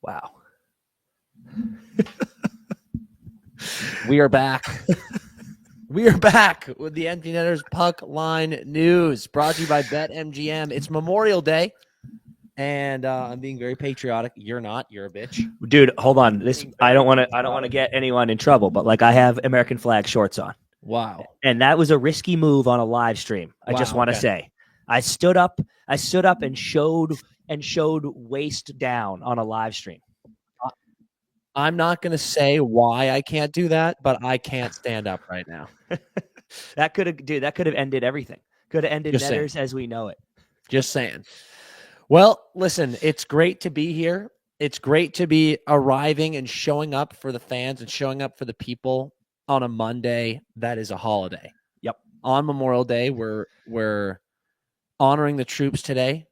Wow. We are back. We are back with the Empty Netters Puck Line News, brought to you by BetMGM. It's Memorial Day, and I'm being very patriotic. You're not. You're a bitch, dude. Hold on. This I don't want to get anyone in trouble, but like I have American flag shorts on. Wow. And that was a risky move on a live stream. I just want to say, I stood up and showed waist down on a live stream. I'm not going to say why I can't do that, but I can't stand up right now. That could have ended everything. Could have ended Netters as we know it. Just saying. Well, listen, it's great to be here. It's great to be arriving and showing up for the fans and showing up for the people on a Monday that is a holiday. Yep. On Memorial Day, we're honoring the troops today.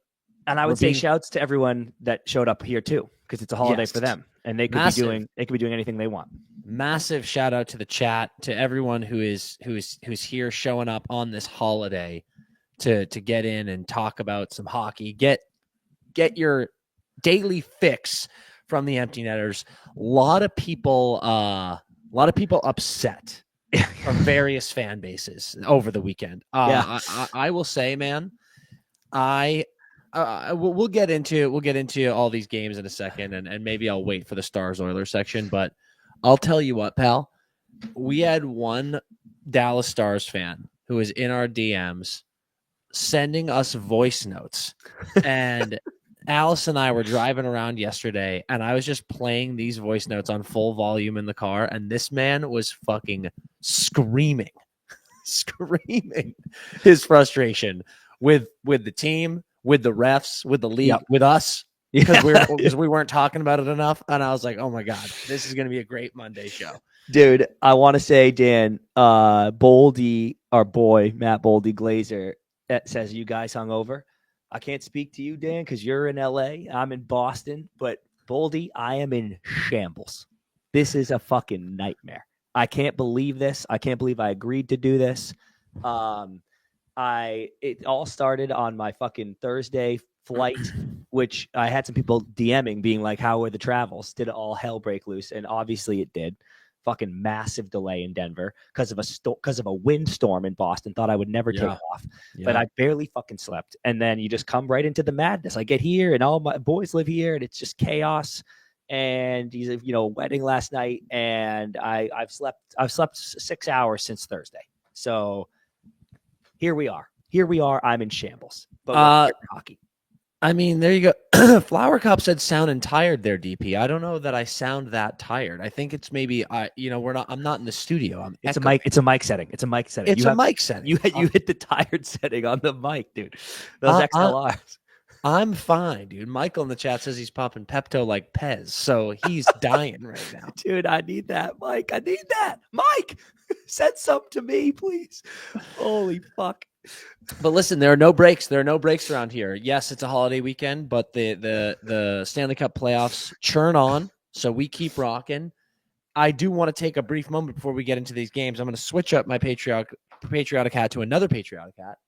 And I would say shouts to everyone that showed up here too, because it's a holiday for them. And they could be doing anything they want. Massive shout out to the chat, to everyone who's here showing up on this holiday to get in and talk about some hockey. Get your daily fix from the Empty Netters. A lot of people upset from various fan bases over the weekend. I will say, man, we'll get into all these games in a second, and maybe I'll wait for the Stars Oilers section. But I'll tell you what, pal, we had one Dallas Stars fan who was in our DMs sending us voice notes, and Alice and I were driving around yesterday, and I was just playing these voice notes on full volume in the car, and this man was fucking screaming his frustration with the team, with the refs, with the league, with us, because we weren't talking about it enough. And I was like, oh my God, this is going to be a great Monday show. Dude, I want to say, Dan, Boldy, our boy, Matt Boldy Glazer, says, you guys hungover? I can't speak to you, Dan, because you're in LA. I'm in Boston. But Boldy, I am in shambles. This is a fucking nightmare. I can't believe this. I can't believe I agreed to do this. It all started on my fucking Thursday flight, which I had some people DMing being like, how were the travels? Did it all hell break loose? And obviously it did. Fucking massive delay in Denver because of a windstorm in Boston. Thought I would never take off, but I barely fucking slept. And then you just come right into the madness. I get here and all my boys live here and it's just chaos. And he's wedding last night, and I've slept 6 hours since Thursday. So here we are. I'm in shambles. But we're hockey. I mean, there you go. Flower Cup said sounding tired there, DP. I don't know that I sound that tired. I think it's maybe I'm not in the studio. It's a mic setting. It's a mic setting. You hit the tired setting on the mic, dude. Those XLRs. I'm fine, dude. Michael in the chat says he's popping Pepto like Pez, so he's dying right now. Dude, I need that, Mike. I need that. Mike, send some to me, please. Holy fuck. But listen, there are no breaks. There are no breaks around here. Yes, it's a holiday weekend, but the Stanley Cup playoffs churn on, so we keep rocking. I do want to take a brief moment before we get into these games. I'm going to switch up my patriotic hat to another patriotic hat.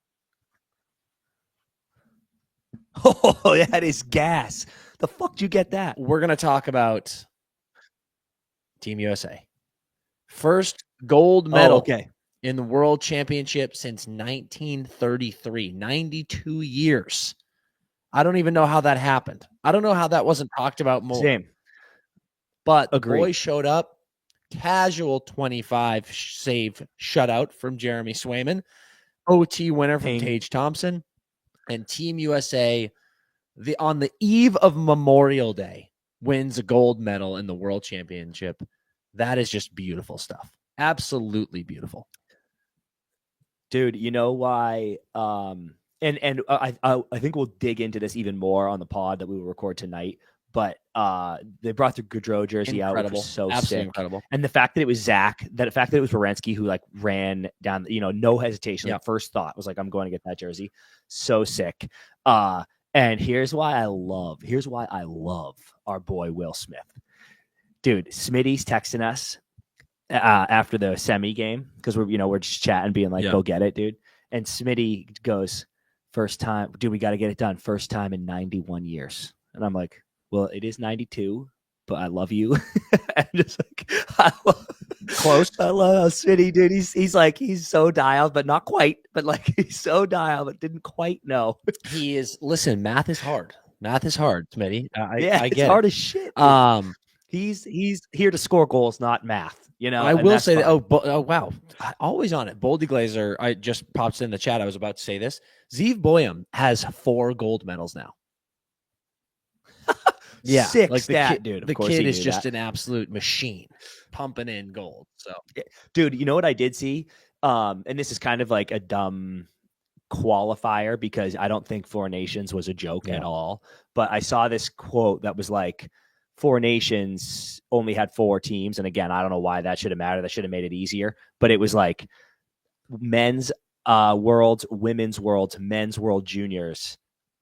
Oh, that is gas. The fuck did you get that? We're going to talk about Team USA. First gold medal in the World Championship since 1933. 92 years. I don't even know how that happened. I don't know how that wasn't talked about more. Same. But the boys showed up. Casual 25 save shutout from Jeremy Swayman. OT winner from Tage Thompson. And Team USA, on the eve of Memorial Day, wins a gold medal in the World Championship. That is just beautiful stuff. Absolutely beautiful. Dude, you know why? And I think we'll dig into this even more on the pod that we will record tonight. But they brought the Gaudreau jersey out, which was so sick. Incredible. And the fact that it was Zach, the fact that it was Werenski who ran down, no hesitation. The first thought was like, I'm going to get that jersey. So sick. And here's why I love our boy Will Smith. Dude, Smitty's texting us after the semi game because we're just chatting, being like, go get it, dude. And Smitty goes, first time, dude, we got to get it done. First time in 91 years. And I'm like, well, it is 92, but I love you. And just like, I love, Close. I love how Smitty, dude. He's like, he's so dialed, but not quite. But like, he's so dialed, but didn't quite know. He is. Listen, math is hard. Math is hard, Smitty. I It's get hard it. as shit. Dude. He's here to score goals, not math. You know. I and will that's say that. fine. Oh, wow. Always on it. Boldy Glazer. I just pops in the chat. I was about to say this. Zeev Boyum has 4 gold medals now. Yeah, sick like stat, dude. Of the course kid he is knew just that. an absolute machine, pumping in gold. So, Dude, you know what I did see? And this is kind of like a dumb qualifier because I don't think Four Nations was a joke at all. But I saw this quote that was like, Four Nations only had 4 teams. And again, I don't know why that should have mattered. That should have made it easier. But it was like men's worlds, women's worlds, men's world juniors.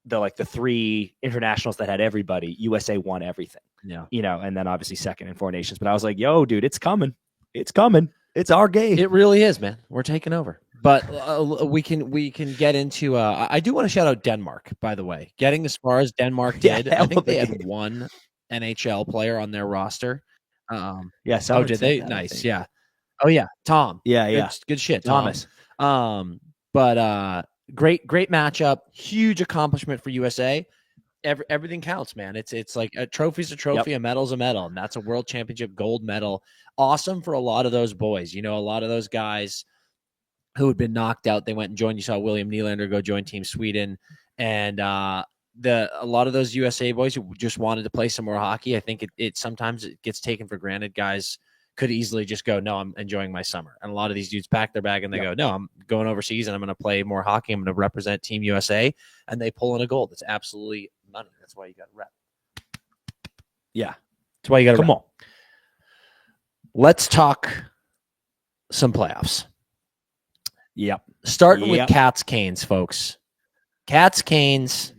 The 3 internationals that had everybody. USA won everything. yeah. You know, and then obviously second in Four Nations. But I was like, yo, dude, it's coming. It's coming. It's our game. It really is, man. We're taking over. But we can get into. I do want to shout out Denmark, by the way. Getting as far as Denmark did, I think they had 1 NHL player on their roster. Yeah. Oh, did they? Nice. Yeah. Oh, yeah. Tom. Yeah. Good shit, Thomas. But great matchup. Huge accomplishment for USA. Everything counts, man. It's like a trophy's a trophy, a medal's a medal, and that's a world championship gold medal. Awesome for a lot of those boys. You know, a lot of those guys who had been knocked out, they went and joined. You saw William Nylander go join Team Sweden, and a lot of those USA boys who just wanted to play some more hockey. I think it sometimes it gets taken for granted. Guys could easily just go, no, I'm enjoying my summer. And a lot of these dudes pack their bag and they go, no, I'm going overseas and I'm going to play more hockey. I'm going to represent Team USA, and they pull in a gold. That's absolutely money. That's why you got to rep. Yeah. That's why you got to Come on. Let's talk some playoffs. Yep. Starting with Cats Canes, folks. Cats Canes,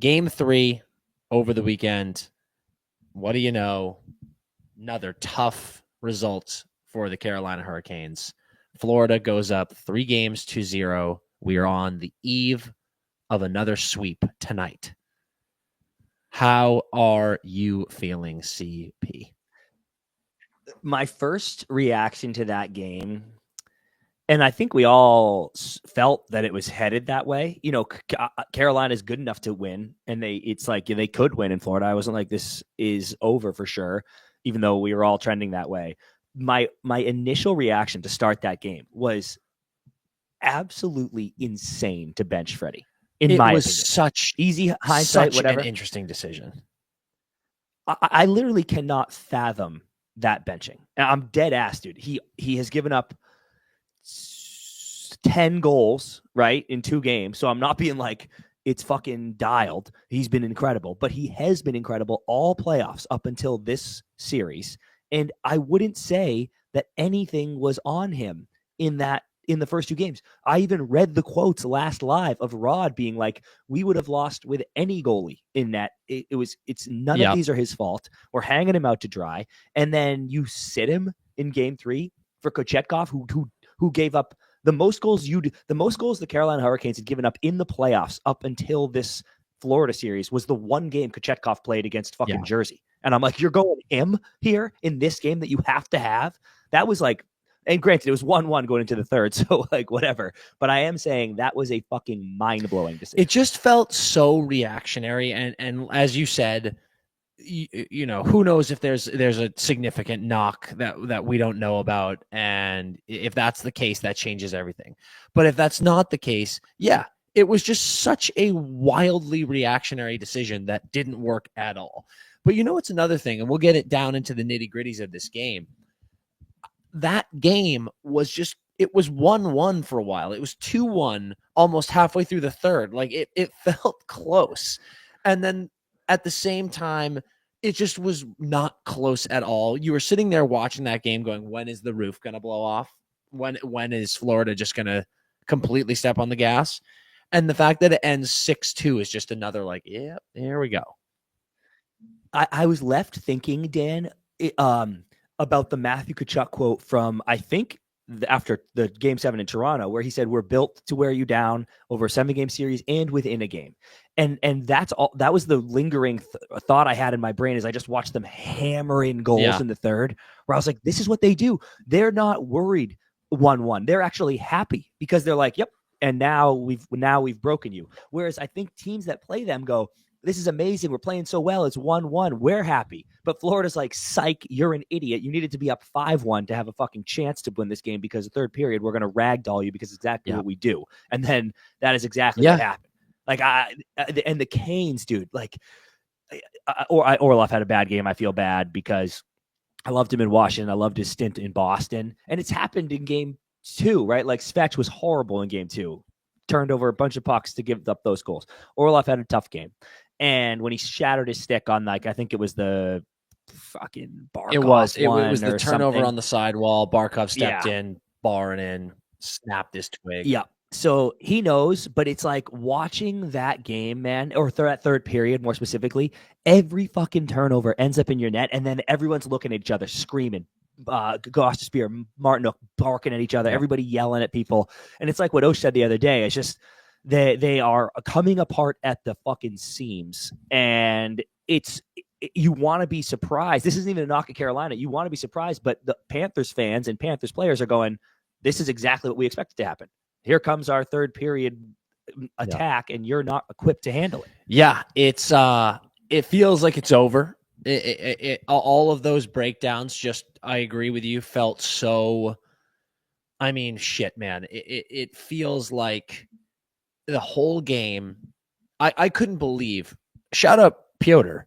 game 3 over the weekend. What do you know? Another tough result for the Carolina Hurricanes. Florida goes up 3-0. We are on the eve of another sweep tonight. How are you feeling, CP? My first reaction to that game, and I think we all felt that it was headed that way. You know, Carolina is good enough to win, and it's like they could win in Florida. I wasn't like, this is over for sure, even though we were all trending that way. My initial reaction to start that game was absolutely insane to bench Freddie. It was such easy hindsight, whatever. An interesting decision. I literally cannot fathom that benching. I'm dead ass, dude. He has given up 10 goals, right, in 2 games. So I'm not being like, it's fucking dialed. He's been incredible, but he has been incredible all playoffs up until this series. And I wouldn't say that anything was on him in the first 2 games. I even read the quotes last live of Rod being like, we would have lost with any goalie in that. It's none of these are his fault. We're hanging him out to dry. And then you sit him in game 3 for Kochetkov, who gave up the most goals the Carolina Hurricanes had given up in the playoffs up until this Florida series was the one game Kochetkov played against fucking Jersey. And I'm like, you're going him here in this game that you have to have? That was like, and granted, it was 1-1 going into the third, so like whatever. But I am saying that was a fucking mind-blowing decision. It just felt so reactionary. And as you said, you know, who knows if there's a significant knock that we don't know about. And if that's the case, that changes everything. But if that's not the case, it was just such a wildly reactionary decision that didn't work at all. But you know, it's another thing, and we'll get it down into the nitty-gritties of this game. That game was it was 1-1 for a while. It was 2-1 almost halfway through the third. Like it felt close. And then at the same time, it just was not close at all. You were sitting there watching that game going, when is the roof going to blow off? When is Florida just going to completely step on the gas? And the fact that it ends 6-2 is just another like, yeah, here we go. I was left thinking, Dan, about the Matthew Tkachuk quote from, I think, after the Game 7 in Toronto, where he said, we're built to wear you down over a 7-game series and within a game. And that's all. That was the lingering thought I had in my brain as I just watched them hammer in goals in the third, where I was like, this is what they do. They're not worried 1-1. They're actually happy because they're like, yep. And now we've broken you. Whereas I think teams that play them go, this is amazing. We're playing so well. It's 1-1. We're happy. But Florida's like, psych, you're an idiot. You needed to be up 5-1 to have a fucking chance to win this game because the third period, we're going to ragdoll you because it's exactly what we do. And then that is exactly what happened. Like, and the Canes, dude, like, Orlov had a bad game. I feel bad because I loved him in Washington. I loved his stint in Boston. And it's happened in game 2, right? Like, Svech was horrible in game 2. Turned over a bunch of pucks to give up those goals. Orlov had a tough game. And when he shattered his stick on, like, I think it was the fucking Barkov. It was the turnover something on the sidewall. Barkov stepped in, barring in, snapped his twig. Yeah. So he knows, but it's like watching that game, man, or that third period, more specifically, every fucking turnover ends up in your net. And then everyone's looking at each other, screaming. Gosta Spear, Martinook barking at each other, everybody yelling at people. And it's like what Osh said the other day. It's just, they are coming apart at the fucking seams, and you want to be surprised. This isn't even a knock at Carolina. You want to be surprised, but the Panthers fans and Panthers players are going, this is exactly what we expected to happen. Here comes our third period attack, and you're not equipped to handle it. Yeah, it's it feels like it's over. All of those breakdowns, just, I agree with you, felt so, I mean, shit, man. It feels like the whole game, I couldn't believe, shout out Piotr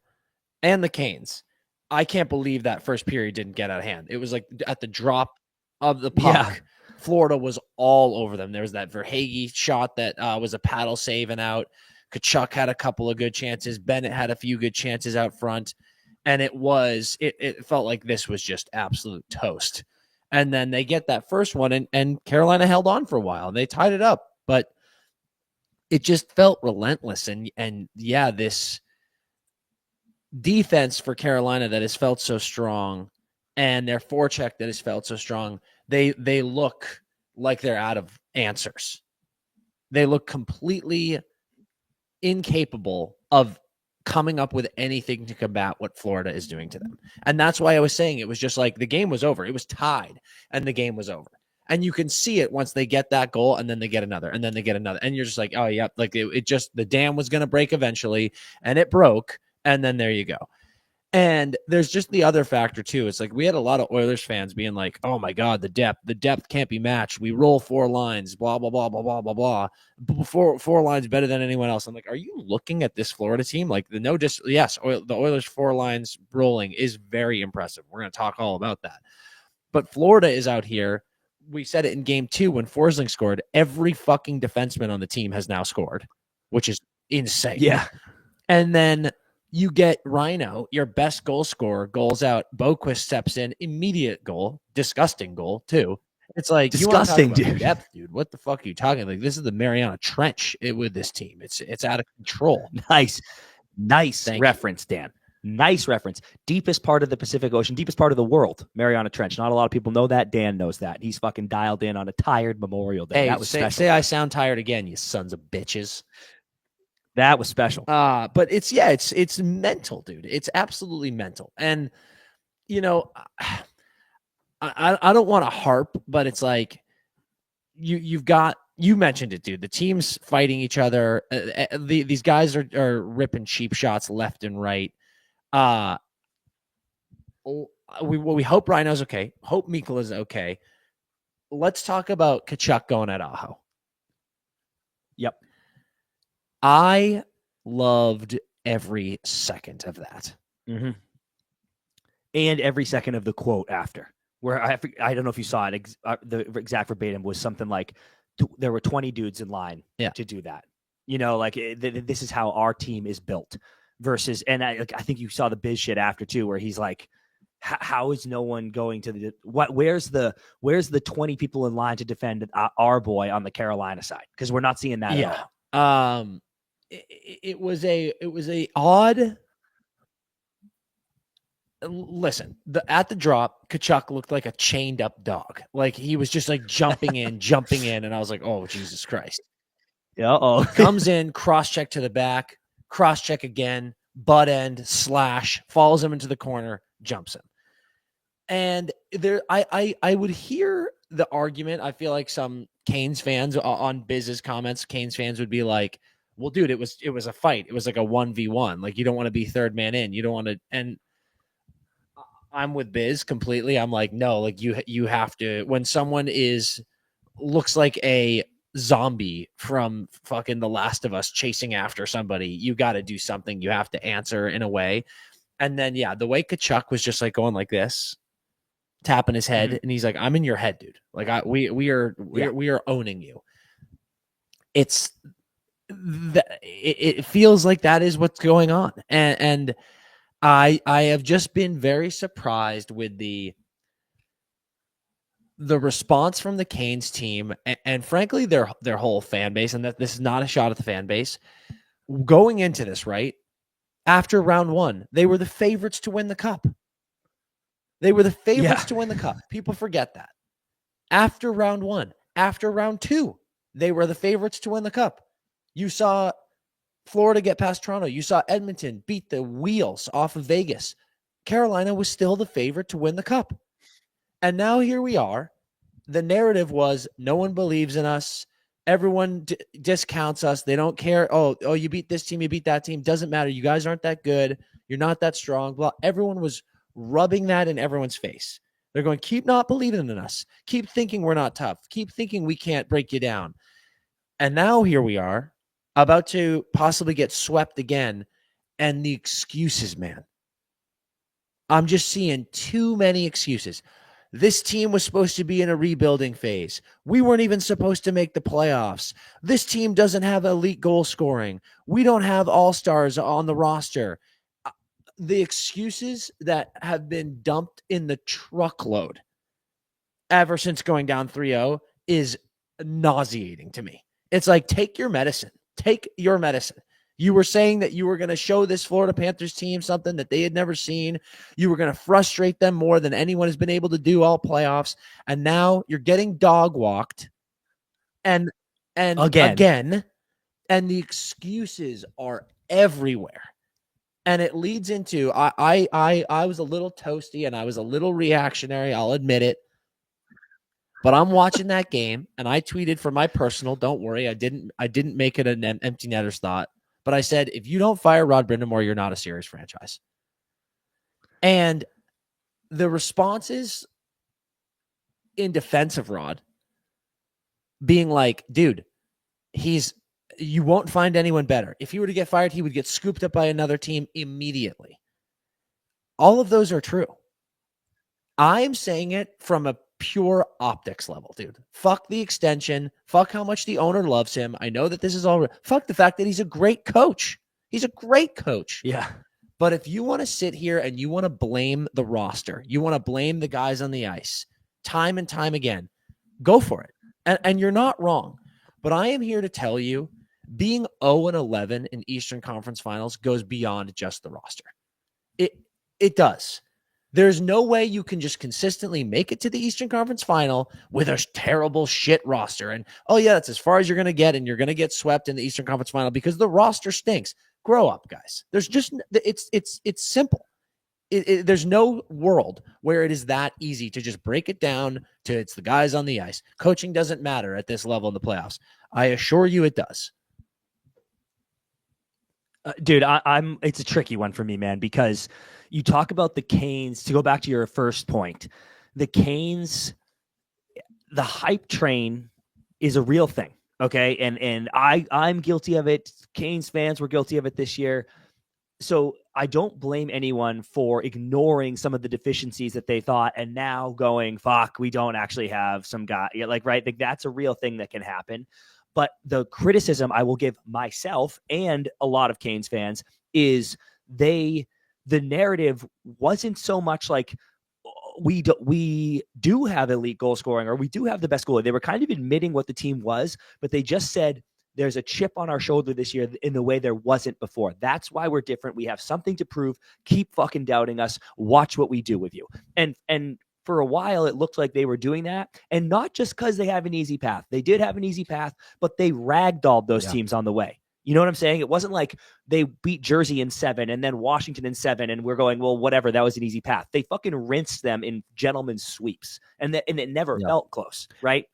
and the Canes. I can't believe that first period didn't get out of hand. It was like at the drop of the puck, Florida was all over them. There was that Verhaeghe shot that was a paddle save and out. Tkachuk had a couple of good chances. Bennett had a few good chances out front. And it felt like this was just absolute toast. And then they get that first one, and Carolina held on for a while. They tied it up, but it just felt relentless. And yeah, this defense for Carolina that has felt so strong, and their forecheck that has felt so strong, they look like they're out of answers. They look completely incapable of coming up with anything to combat what Florida is doing to them. And that's why I was saying it was just like the game was over. It was tied, and the game was over. And you can see it once they get that goal, and then they get another, and then they get another. And you're just like, oh, yeah, like it just, the dam was going to break eventually, and it broke, and then there you go. And there's just the other factor, too. It's like we had a lot of Oilers fans being like, oh, my God, the depth can't be matched. We roll 4 lines, blah, blah, blah, blah, blah, blah, blah. Four lines better than anyone else. I'm like, are you looking at this Florida team? Like, yes, the Oilers 4 lines rolling is very impressive. We're going to talk all about that. But Florida is out here. We said it in game 2 when Forsling scored. Every fucking defenseman on the team has now scored, which is insane. Yeah. And then you get Rhino, your best goal scorer, goals out. Boquist steps in, immediate goal, disgusting goal too. It's like disgusting, dude. Depth, dude. What the fuck are you talking? Like, this is the Mariana Trench with this team. It's out of control. Nice reference, Dan. Nice reference. Deepest part of the Pacific Ocean, deepest part of the world, Mariana Trench. Not a lot of people know that. Dan knows that. He's fucking dialed in on a tired Memorial Day. Hey, that was special. Say I sound tired again, you sons of bitches. That was special. But it's mental, dude. It's absolutely mental. And you know, I don't want to harp, but it's like you mentioned it, dude. The team's fighting each other. These guys are ripping cheap shots left and right. We hope Rhino's okay. Hope Mikola's okay. Let's talk about Tkachuk going at Aho. Yep. I loved every second of that. Mm-hmm. And every second of the quote after, where I don't know if you saw it. The exact verbatim was something like, there were 20 dudes in line to do that. You know, like this is how our team is built. Versus, and I think you saw the biz shit after too, where he's like, how is no one going to where's the 20 people in line to defend our boy on the Carolina side? Because we're not seeing that at all. It was a odd listen, at the drop, Kachuk looked like a chained up dog. Like he was just like jumping in, and I was like, oh, Jesus Christ. Uh-oh. Comes in, cross check to the back, cross check again, butt end, slash, follows him into the corner, jumps him. And there, I would hear the argument. I feel like some Canes fans on Biz's comments, Canes fans would be like, well, dude, it was a fight. It was like a 1v1. Like you don't want to be third man in. You don't want to. And I'm with Biz completely. I'm like, no, like you have to, when someone looks like a zombie from fucking The Last of Us chasing after somebody, you got to do something. You have to answer in a way. And then, yeah, the way Kachuk was just like going like this, tapping his head, and he's like, I'm in your head, dude. Like we are owning you. It feels like that is what's going on. And I have just been very surprised with the response from the Canes team and frankly their whole fan base, and that this is not a shot at the fan base. Going into this, right? After round 1, they were the favorites to win the cup. They were the favorites to win the cup. People forget that. After round 1, after round 2, they were the favorites to win the cup. You saw Florida get past Toronto. You saw Edmonton beat the wheels off of Vegas. Carolina was still the favorite to win the cup. And now here we are. The narrative was no one believes in us. Everyone discounts us. They don't care. Oh, you beat this team, you beat that team. Doesn't matter. You guys aren't that good. You're not that strong. Blah. Everyone was rubbing that in everyone's face. They're going, keep not believing in us. Keep thinking we're not tough. Keep thinking we can't break you down. And now here we are, about to possibly get swept again. And the excuses, man. I'm just seeing too many excuses. This team was supposed to be in a rebuilding phase. We weren't even supposed to make the playoffs. This team doesn't have elite goal scoring. We don't have all-stars on the roster. The excuses that have been dumped in the truckload ever since going down 3-0 is nauseating to me. It's like, take your medicine. Take your medicine. You were saying that you were going to show this Florida Panthers team something that they had never seen. You were going to frustrate them more than anyone has been able to do all playoffs. And now you're getting dog walked and again, and the excuses are everywhere. And it leads into, I was a little toasty and I was a little reactionary. I'll admit it. But I'm watching that game and I tweeted for my personal, don't worry. I didn't make it an empty netter's thought. But I said, if you don't fire Rod Brindamore, you're not a serious franchise. And the responses in defense of Rod being like, dude, you won't find anyone better. If he were to get fired, he would get scooped up by another team immediately. All of those are true. I'm saying it from a pure optics level, dude. Fuck the extension. Fuck how much the owner loves him. I know that this is all. Fuck the fact that he's a great coach. He's a great coach. Yeah. But if you want to sit here and you want to blame the roster, you want to blame the guys on the ice time and time again, go for it. And you're not wrong. But I am here to tell you, being 0-11 in Eastern Conference Finals goes beyond just the roster. It does. There's no way you can just consistently make it to the Eastern Conference Final with a terrible shit roster. And, oh, yeah, that's as far as you're going to get, and you're going to get swept in the Eastern Conference Final because the roster stinks. Grow up, guys. There's just it's simple. There's no world where it is that easy to just break it down to it's the guys on the ice. Coaching doesn't matter at this level in the playoffs. I assure you it does. Dude, it's a tricky one for me, man, because you talk about the Canes, to go back to your first point, the Canes, the hype train is a real thing. Okay. And I'm guilty of it. Canes fans were guilty of it this year. So I don't blame anyone for ignoring some of the deficiencies that they thought and now going, fuck, we don't actually have some guy. Like, right. Like, that's a real thing that can happen. But the criticism I will give myself and a lot of Canes fans is the narrative wasn't so much like we do have elite goal scoring or we do have the best goalie. They were kind of admitting what the team was, but they just said there's a chip on our shoulder this year in the way there wasn't before. That's why we're different. We have something to prove. Keep fucking doubting us. Watch what we do with you. And for a while, it looked like they were doing that. And not just because they have an easy path. They did have an easy path, but they ragdolled those teams on the way. You know what I'm saying? It wasn't like they beat Jersey in 7 and then Washington in 7 and we're going, well, whatever, that was an easy path. They fucking rinsed them in gentlemen's sweeps. And it never felt close, right?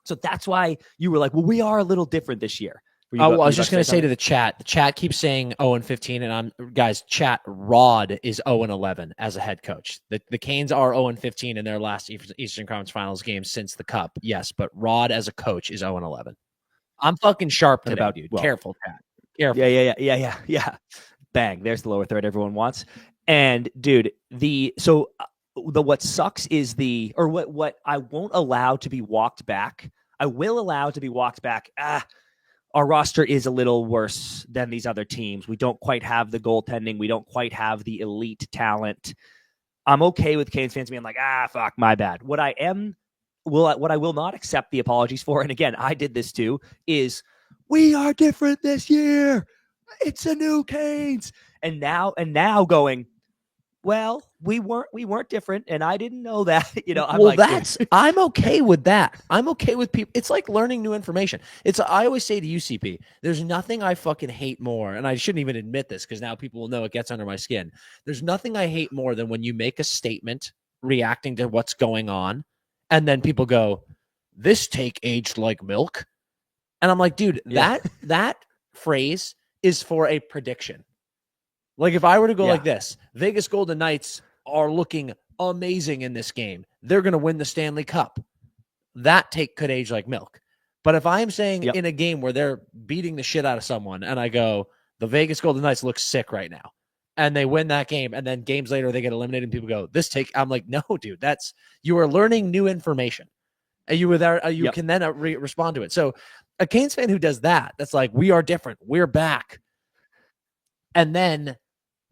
So that's why you were like, well, we are a little different this year. I was just going to say to the chat keeps saying 0-15, and guys, chat, Rod is 0-11 as a head coach. The Canes are 0-15 in their last Eastern Conference Finals game since the Cup. Yes, but Rod as a coach is 0-11. I'm fucking sharp today, dude. Well, careful, chat. Careful. Yeah. Bang. There's the lower third everyone wants. And dude, what sucks is what I won't allow to be walked back. I will allow to be walked back. Our roster is a little worse than these other teams. We don't quite have the goaltending. We don't quite have the elite talent. I'm okay with Canes fans being like, fuck, my bad. What I will not accept the apologies for, and again, I did this too, is we are different this year. It's a new Canes. And now going, well, we weren't different, and I didn't know that. I'm okay with that. I'm okay with people. It's like learning new information. I always say to UCP, there's nothing I fucking hate more, and I shouldn't even admit this because now people will know it gets under my skin. There's nothing I hate more than when you make a statement reacting to what's going on, and then people go, "This take aged like milk," and I'm like, dude, that phrase is for a prediction. Like if I were to go like this, Vegas Golden Knights are looking amazing in this game. They're going to win the Stanley Cup. That take could age like milk. But if I'm saying in a game where they're beating the shit out of someone and I go, the Vegas Golden Knights look sick right now, and they win that game, and then games later they get eliminated and people go, this take, I'm like, no, dude, you are learning new information. And you were there, you can then respond to it. So a Canes fan who does that's like, we are different. We're back. And then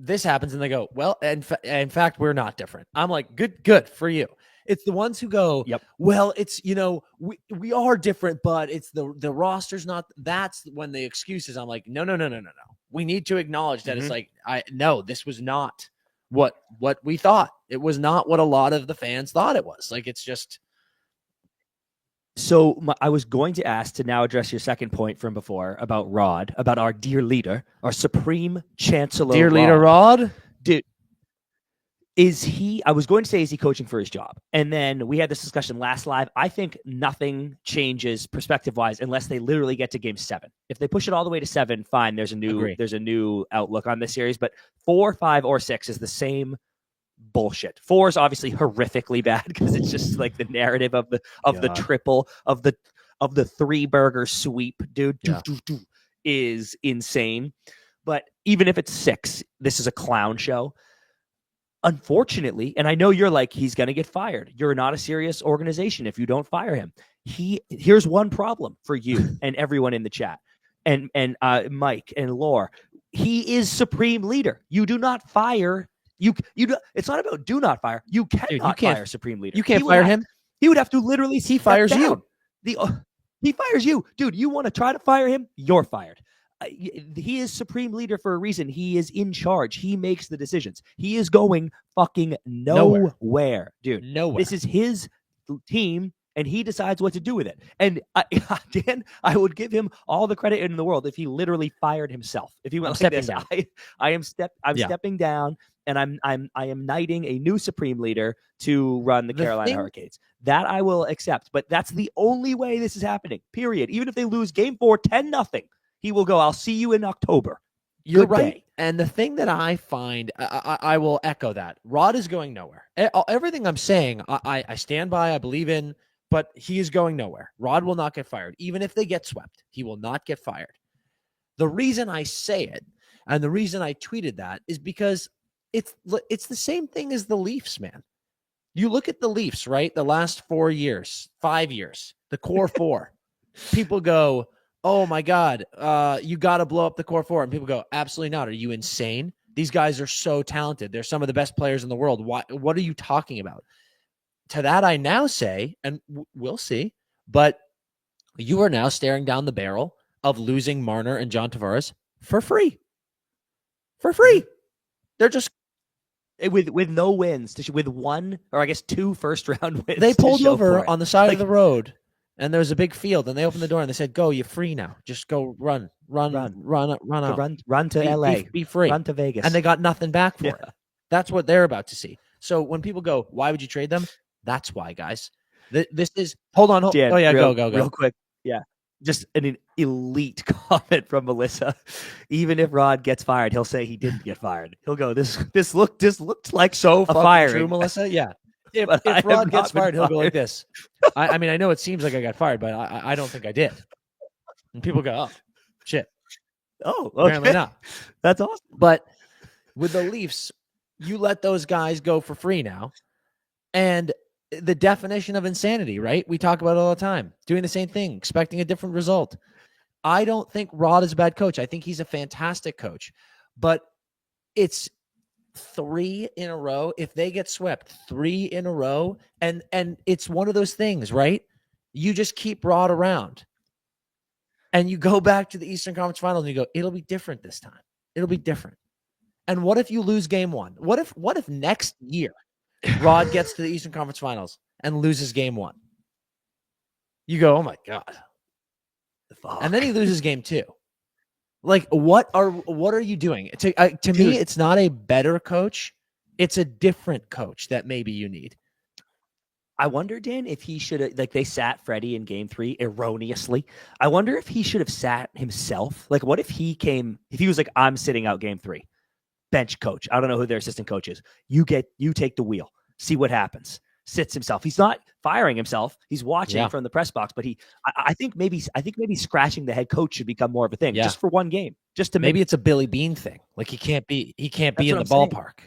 this happens and they go, well, in fact, we're not different. I'm like, good for you. It's the ones who go, well, it's, we are different, but it's the roster's not. That's when the excuses. I'm like, no. We need to acknowledge that it's like, this was not what we thought. It was not what a lot of the fans thought it was. Like, it's just. So I was going to ask to now address your second point from before about Rod, about our dear leader, our Supreme Chancellor. Dear leader Rod? Dude, I was going to say, is he coaching for his job? And then we had this discussion last live. I think nothing changes perspective-wise unless they literally get to game 7. If they push it all the way to 7, fine, there's a new outlook on this series. But 4, 5, or 6 is the same bullshit. 4 is obviously horrifically bad because it's just like the narrative of the triple of the 3-burger sweep, dude, is insane. But even if it's 6, this is a clown show. Unfortunately, and I know you're like, he's going to get fired. You're not a serious organization if you don't fire him. Here's one problem for you and everyone in the chat, and Mike and Laura. He is supreme leader. You do not fire. You do, it's not about do not fire. You cannot fire supreme leader. You can't fire him. He would have to literally. He fires you. He fires you, dude. You want to try to fire him? You're fired. He is supreme leader for a reason. He is in charge. He makes the decisions. He is going fucking nowhere, dude. Nowhere. This is his team, and he decides what to do with it. And Dan, I would give him all the credit in the world if he literally fired himself. If he went like this, I'm stepping down, and I am knighting a new supreme leader to run the Carolina Hurricanes. That I will accept, but that's the only way this is happening. Period. Even if they lose game 4, 10-0. He will go, I'll see you in October. You're right. And the thing that I find, I will echo that. Rod is going nowhere. Everything I'm saying, I stand by, I believe in, but he is going nowhere. Rod will not get fired. Even if they get swept, he will not get fired. The reason I say it, and the reason I tweeted that, is because it's the same thing as the Leafs, man. You look at the Leafs, right? The last 4 years, 5 years, the core 4. People go, oh my God, you got to blow up the core 4. And people go, absolutely not. Are you insane? These guys are so talented. They're some of the best players in the world. What are you talking about? To that, I now say, and we'll see, but you are now staring down the barrel of losing Marner and John Tavares for free. For free. They're just with no wins, with one or I guess 2 first-round wins. They pulled over on the side of the road, and there was a big field, and they opened the door and they said, "Go, you're free now. Just go, run out, run to LA, be free, run to Vegas." And they got nothing back for it. That's what they're about to see. So when people go, "Why would you trade them?" That's why, guys. This is hold on. Dan, oh yeah, go real quick. Yeah. Just an elite comment from Melissa. Even if Rod gets fired, he'll say he didn't get fired. He'll go, this looked like so a firing. True, Melissa. Yeah. If Rod gets fired, he'll go like this. I mean, I know it seems like I got fired, but I don't think I did. And people go, "Oh, shit." Oh, okay. Apparently not. That's awesome. But with the Leafs, you let those guys go for free now. And the definition of insanity, right? We talk about it all the time. Doing the same thing, expecting a different result. I don't think Rod is a bad coach. I think he's a fantastic coach. But it's 3 in a row. If they get swept 3 in a row, and it's one of those things, right? You just keep Rod around. And you go back to the Eastern Conference Finals and you go, it'll be different this time. It'll be different. And what if you lose game 1? What if next year Rod gets to the Eastern Conference Finals and loses game 1? You go, "Oh my God." Fuck. And then he loses game 2. Like, what are you doing? To me, it's not a better coach. It's a different coach that maybe you need. I wonder, Dan, if he should have, like, they sat Freddie in game 3 erroneously. I wonder if he should have sat himself. Like, what if he was like, "I'm sitting out game 3. Bench coach. I don't know who their assistant coach is. You take the wheel. See what happens." Sits himself. He's not firing himself. He's watching from the press box, but I think maybe scratching the head coach should become more of a thing just for one game. Just to maybe it's a Billy Bean thing. Like he can't be in the ballpark.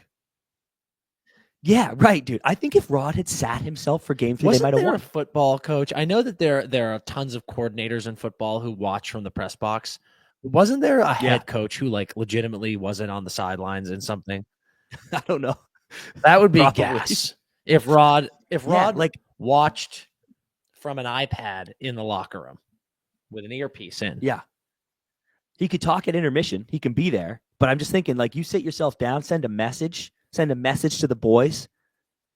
Yeah, right, dude. I think if Rod had sat himself for game 3, they might have won. A football coach? I know that there are tons of coordinators in football who watch from the press box. Wasn't there a head coach who like legitimately wasn't on the sidelines in something? I don't know. That would be gas. If Rod like watched from an iPad in the locker room with an earpiece in. Yeah. He could talk at intermission. He can be there. But I'm just thinking, like, you sit yourself down, send a message to the boys.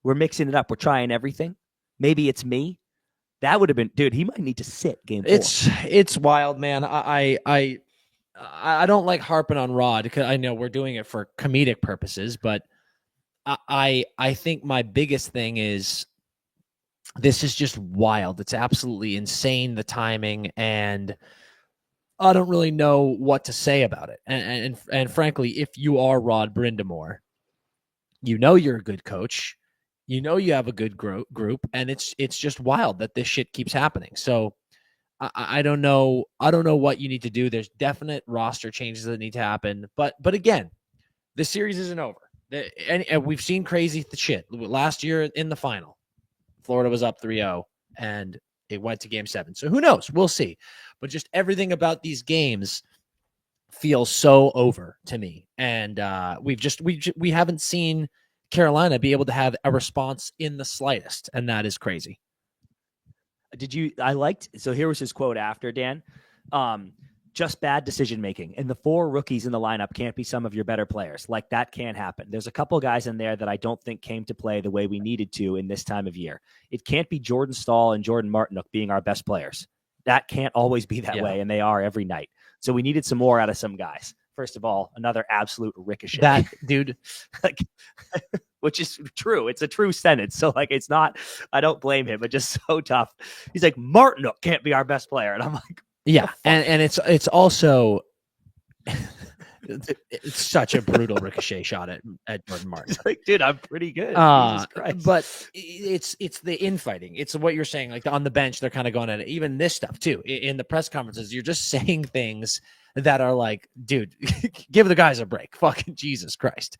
We're mixing it up. We're trying everything. Maybe it's me. That would have been, dude, he might need to sit game 4. It's wild, man. I don't like harping on Rod because I know we're doing it for comedic purposes, but I think my biggest thing is this is just wild. It's absolutely insane, the timing, and I don't really know what to say about it. And frankly, if you are Rod Brindamore, you know you're a good coach, you know you have a good group, and it's just wild that this shit keeps happening. So I don't know what you need to do. There's definite roster changes that need to happen, but again, the series isn't over. And we've seen crazy shit. Last year in the final, Florida was up 3-0, and it went to game 7. So who knows? We'll see. But just everything about these games feels so over to me. And we haven't seen Carolina be able to have a response in the slightest, and that is crazy. So here was his quote after, Dan. Just bad decision making. And the 4 rookies in the lineup can't be some of your better players. Like, that can't happen. There's a couple guys in there that I don't think came to play the way we needed to in this time of year. It can't be Jordan Staal and Jordan Martinook being our best players. That can't always be that way, and they are every night. So we needed some more out of some guys. First of all, another absolute ricochet. That dude, like, which is true. It's a true sentence. So, like, it's not, I don't blame him, but just so tough. He's like, Martinook can't be our best player. And I'm like, yeah. And it's also, it's such a brutal ricochet shot at Jordan Martin. It's like, dude, I'm pretty good. Jesus Christ. But it's the infighting. It's what you're saying. Like, on the bench, they're kind of going at it. Even this stuff too. In the press conferences, you're just saying things that are like, dude, give the guys a break. Fucking Jesus Christ.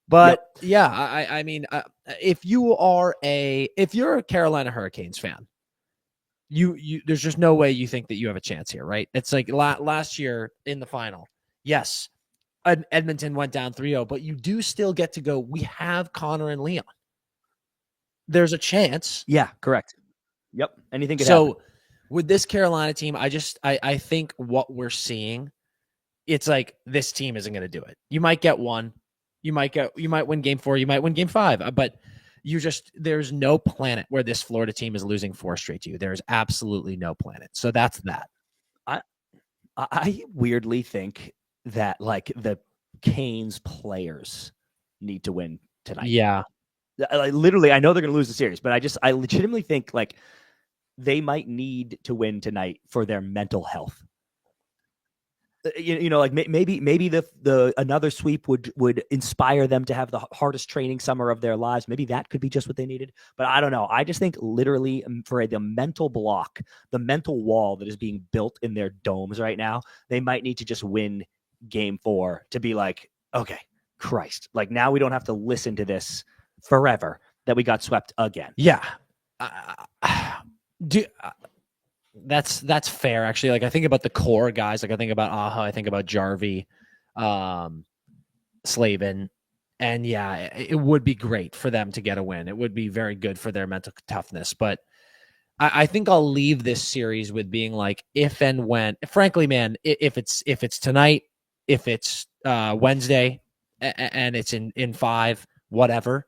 But yeah, I mean, if you're a Carolina Hurricanes fan, you there's just no way you think that you have a chance here, right? It's like last year in the final. Yes, Edmonton went down 3-0, but you do still get to go, we have Connor and Leon. There's a chance. Yeah, correct. Yep. Anything could happen. with this Carolina team, I think what we're seeing, it's like this team isn't going to do it. You might get one, you might win game 4, you might win game 5, but there's no planet where this Florida team is losing 4 straight to you. There's absolutely no planet. So that's that. I weirdly think that like the Canes players need to win tonight. Yeah. Literally, I know they're going to lose the series, but I legitimately think like they might need to win tonight for their mental health. You know, like maybe the another sweep would inspire them to have the hardest training summer of their lives. Maybe that could be just what they needed. But I don't know. I just think literally for the mental block, the mental wall that is being built in their domes right now, they might need to just win game 4 to be like, okay, Christ, like now we don't have to listen to this forever that we got swept again. Yeah. That's fair, actually. Like I think about the core guys. Like I think about Aho, I think about Jarvie, Slavin, and yeah, it would be great for them to get a win. It would be very good for their mental toughness. But I think I'll leave this series with being like, if and when, frankly, man, if it's tonight, if it's Wednesday, and it's in 5, whatever.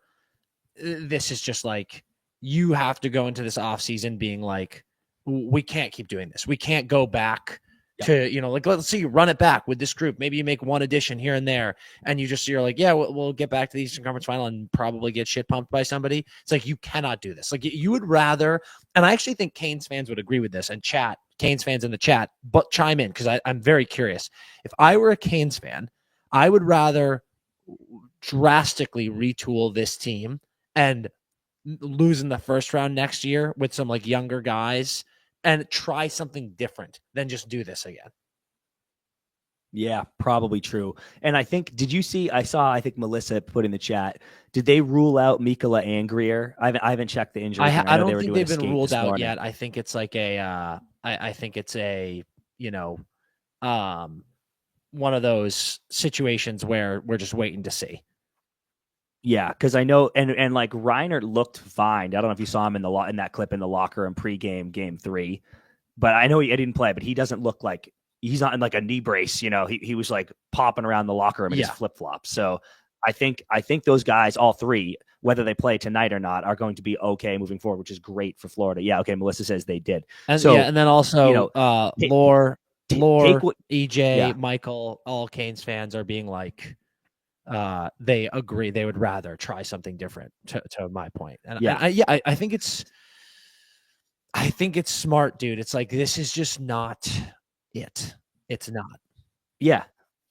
This is just like, you have to go into this offseason being like, we can't keep doing this. We can't go back to, you know, like, let's see, run it back with this group. Maybe you make one addition here and there, and you're like, yeah, we'll get back to the Eastern Conference Final and probably get shit pumped by somebody. It's like, you cannot do this. Like, you would rather, and I actually think Canes fans would agree with this, and Canes fans in the chat, but chime in, because I'm very curious. If I were a Canes fan, I would rather drastically retool this team and lose in the first round next year with some like younger guys and try something different than just do this again. Yeah, probably true. And I think, I think Melissa put in the chat, did they rule out Mikola and Greer? I haven't checked the injury. I don't think they've been ruled out yet. I think it's like I think it's a, you know, one of those situations where we're just waiting to see. Yeah, because I know, and like Reiner looked fine. I don't know if you saw him in that clip in the locker room pregame game 3, but I know he didn't play. But he doesn't look like he's not in like a knee brace. You know, he was like popping around the locker room in his flip flops. So I think those guys, all 3, whether they play tonight or not, are going to be okay moving forward, which is great for Florida. Yeah, okay. Melissa says they did. And so, and then also, you know, Lore, EJ, Michael, all Canes fans are being like, they agree they would rather try something different, to my point. And I think it's smart, dude. It's like, this is just not it. It's not. Yeah.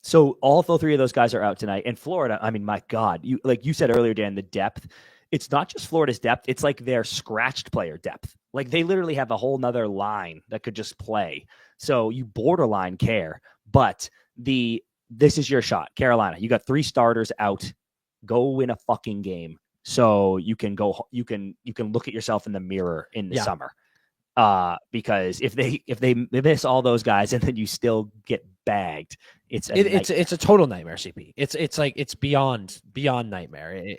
So all 3 of those guys are out tonight. And Florida, I mean, my God, you said earlier, Dan, the depth. It's not just Florida's depth. It's like their scratched player depth. Like they literally have a whole nother line that could just play. So you borderline care, but this is your shot. Carolina, you got 3 starters out. Go win a fucking game so you can look at yourself in the mirror in the summer. Because if they miss all those guys and then you still get bagged, it's a total nightmare, CP. It's like, it's beyond nightmare.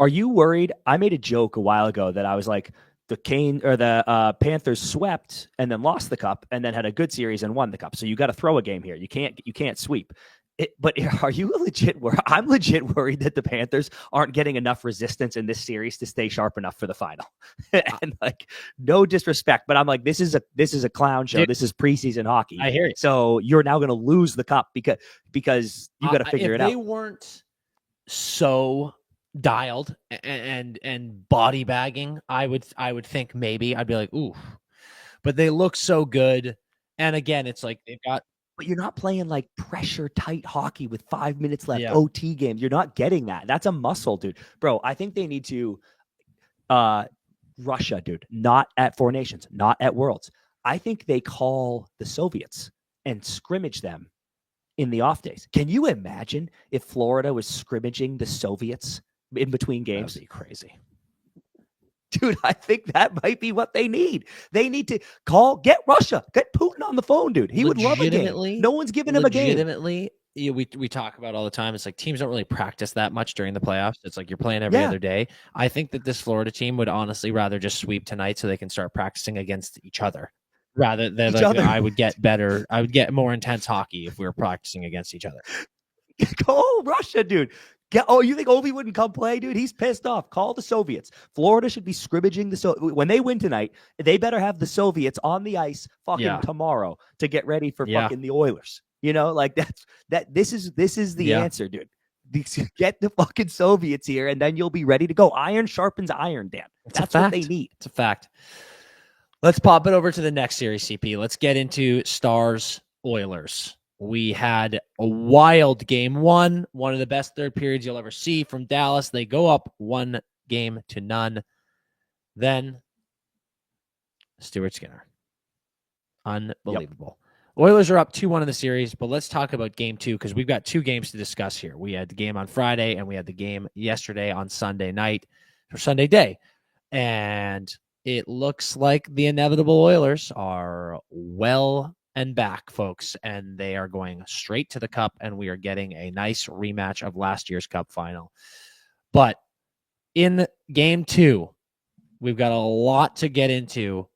Are you worried? I made a joke a while ago that I was like, the Panthers swept and then lost the cup and then had a good series and won the cup. So you got to throw a game here. You can't sweep. But are you legit worried? I'm legit worried that the Panthers aren't getting enough resistance in this series to stay sharp enough for the final. And like, no disrespect, but I'm like, this is a clown show. Dude, this is preseason hockey. I hear you. So you're now going to lose the cup because you got to figure it out. If they weren't so dialed and body bagging, I would think maybe I'd be like, ooh, but they look so good. And again, it's like they've got. But you're not playing like pressure tight hockey with 5 minutes left, OT games. You're not getting that. That's a muscle, dude. Bro, I think they need to Russia, dude, not at 4 Nations, not at Worlds. I think they call the Soviets and scrimmage them in the off days. Can you imagine if Florida was scrimmaging the Soviets in between games? That'd be crazy. Dude, I think that might be what they need. They need to get Russia, get Putin on the phone, dude. He would love a game. No one's giving him a game. Legitimately, we talk about all the time. It's like teams don't really practice that much during the playoffs. It's like you're playing every other day. I think that this Florida team would honestly rather just sweep tonight so they can start practicing against each other. rather than Each like, other. I would get more intense hockey if we were practicing against each other. Go Russia, dude. You think Ovi wouldn't come play, dude? He's pissed off. Call the Soviets. Florida should be scrimmaging when they win tonight. They better have the Soviets on the ice fucking tomorrow to get ready for fucking the Oilers. You know, like this is the answer, dude. Get the fucking Soviets here, and then you'll be ready to go. Iron sharpens iron, Dan. That's what they need. It's a fact. Let's pop it over to the next series, CP. Let's get into Stars Oilers. We had a wild game one of the best third periods you'll ever see from Dallas. They go up 1-0. Then Stuart Skinner. Unbelievable. Yep. Oilers are up 2-1 in the series, but let's talk about game two because we've got two games to discuss here. We had the game on Friday and we had the game yesterday on Sunday night or Sunday day. And it looks like the inevitable Oilers are well and back, folks, and they are going straight to the Cup, and we are getting a nice rematch of last year's Cup final. But in game two, we've got a lot to get into.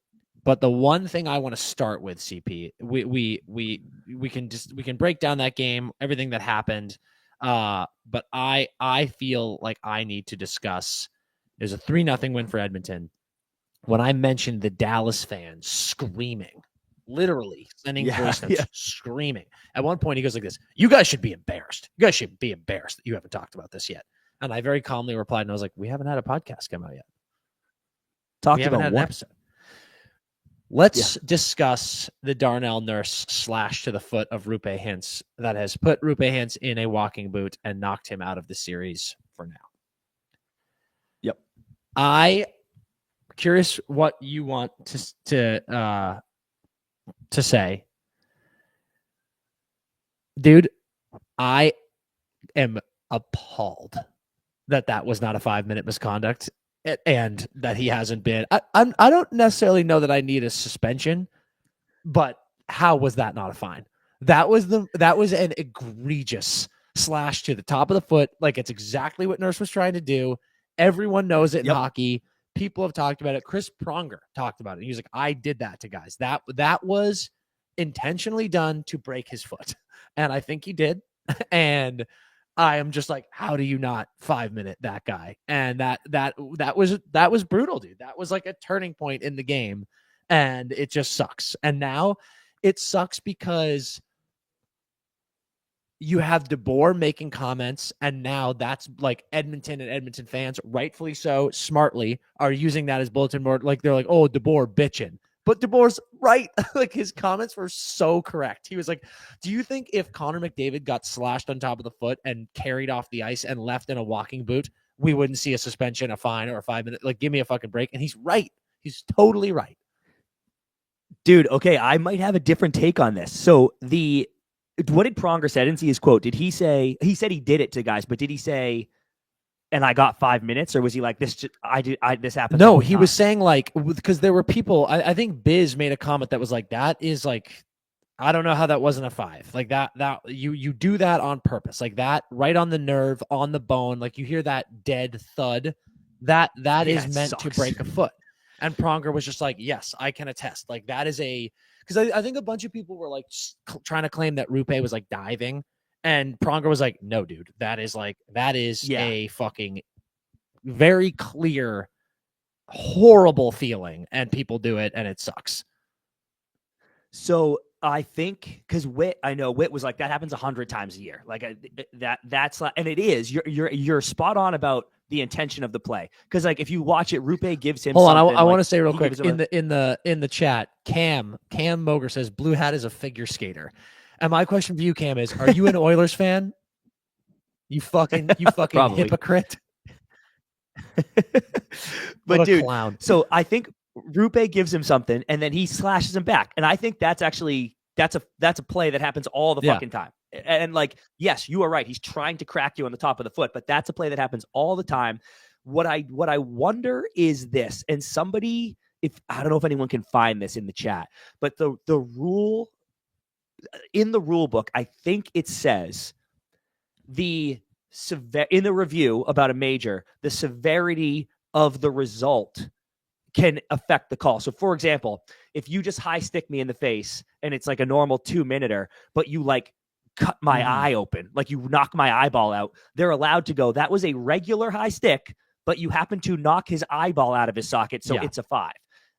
But the one thing I want to start with, CP, we can break down that game, everything that happened. But I feel like I need to discuss. There's a 3-0 win for Edmonton. When I mentioned the Dallas fans screaming, literally sending voice notes, screaming. At one point, he goes like this: "You guys should be embarrassed. You guys should be embarrassed that you haven't talked about this yet." And I very calmly replied, and I was like, "We haven't had a podcast come out yet. Talked about an episode." Let's discuss the Darnell Nurse slash to the foot of Rupe Hintz that has put Rupe Hintz in a walking boot and knocked him out of the series for now. Yep. I curious what you want to say. Dude, I am appalled that was not a 5-minute misconduct. And that he hasn't been. I don't necessarily know that I need a suspension, but how was that not a fine? That was an egregious slash to the top of the foot. Like, it's exactly what Nurse was trying to do. Everyone knows it in hockey. People have talked about it. Chris Pronger talked about it. He was like, "I did that to guys. That was intentionally done to break his foot," and I think he did. And I am just like, how do you not 5-minute that guy? And that was brutal, dude. That was like a turning point in the game, and it just sucks. And now it sucks because you have DeBoer making comments, and now that's like Edmonton and Edmonton fans, rightfully so, smartly, are using that as bulletin board. Like, they're like, "Oh, DeBoer bitching." But DeBoer's right. Like, his comments were so correct. He was like, "Do you think if Connor McDavid got slashed on top of the foot and carried off the ice and left in a walking boot, we wouldn't see a suspension, a fine, or a 5-minute? Like, give me a fucking break." And he's right. He's totally right. Dude, okay, I might have a different take on this. So what did Pronger say? I didn't see his quote. Did he say, he said he did it to guys, but did he say, "And I got 5 minutes," or was he like, this happened? No, he was saying, like, because there were people, I think Biz made a comment that was like, that is like, I don't know how that wasn't a 5. Like, that you do that on purpose, like that, right on the nerve, on the bone. Like, you hear that dead thud, that is meant to break a foot. And Pronger was just like, "Yes, I can attest." Like, that is because I think a bunch of people were like trying to claim that Rupe was like diving. And Pronger was like, "No, dude, that is a fucking very clear, horrible feeling, and people do it, and it sucks." So I think because Witt was like, that happens 100 times a year. Like, that's like, and it is. You're spot on about the intention of the play. Because, like, if you watch it, Rupe gives him. Hold on, I want to say real quick in the chat, Cam Moger says Blue Hat is a figure skater. And my question for you, Cam, is: are you an Oilers fan? You fucking hypocrite. But dude, clown. So I think Rupe gives him something, and then he slashes him back. And I think that's a play that happens all the fucking time. And like, yes, you are right. He's trying to crack you on the top of the foot, but that's a play that happens all the time. What I wonder is this, and somebody, if I don't know if anyone can find this in the chat, but the rule in the rule book, I think it says in the review about a major, the severity of the result can affect the call. So for example, if you just high stick me in the face and it's like a normal 2-minuter, but you like cut my eye open, like you knock my eyeball out, they're allowed to go, that was a regular high stick, but you happen to knock his eyeball out of his socket, so it's a 5.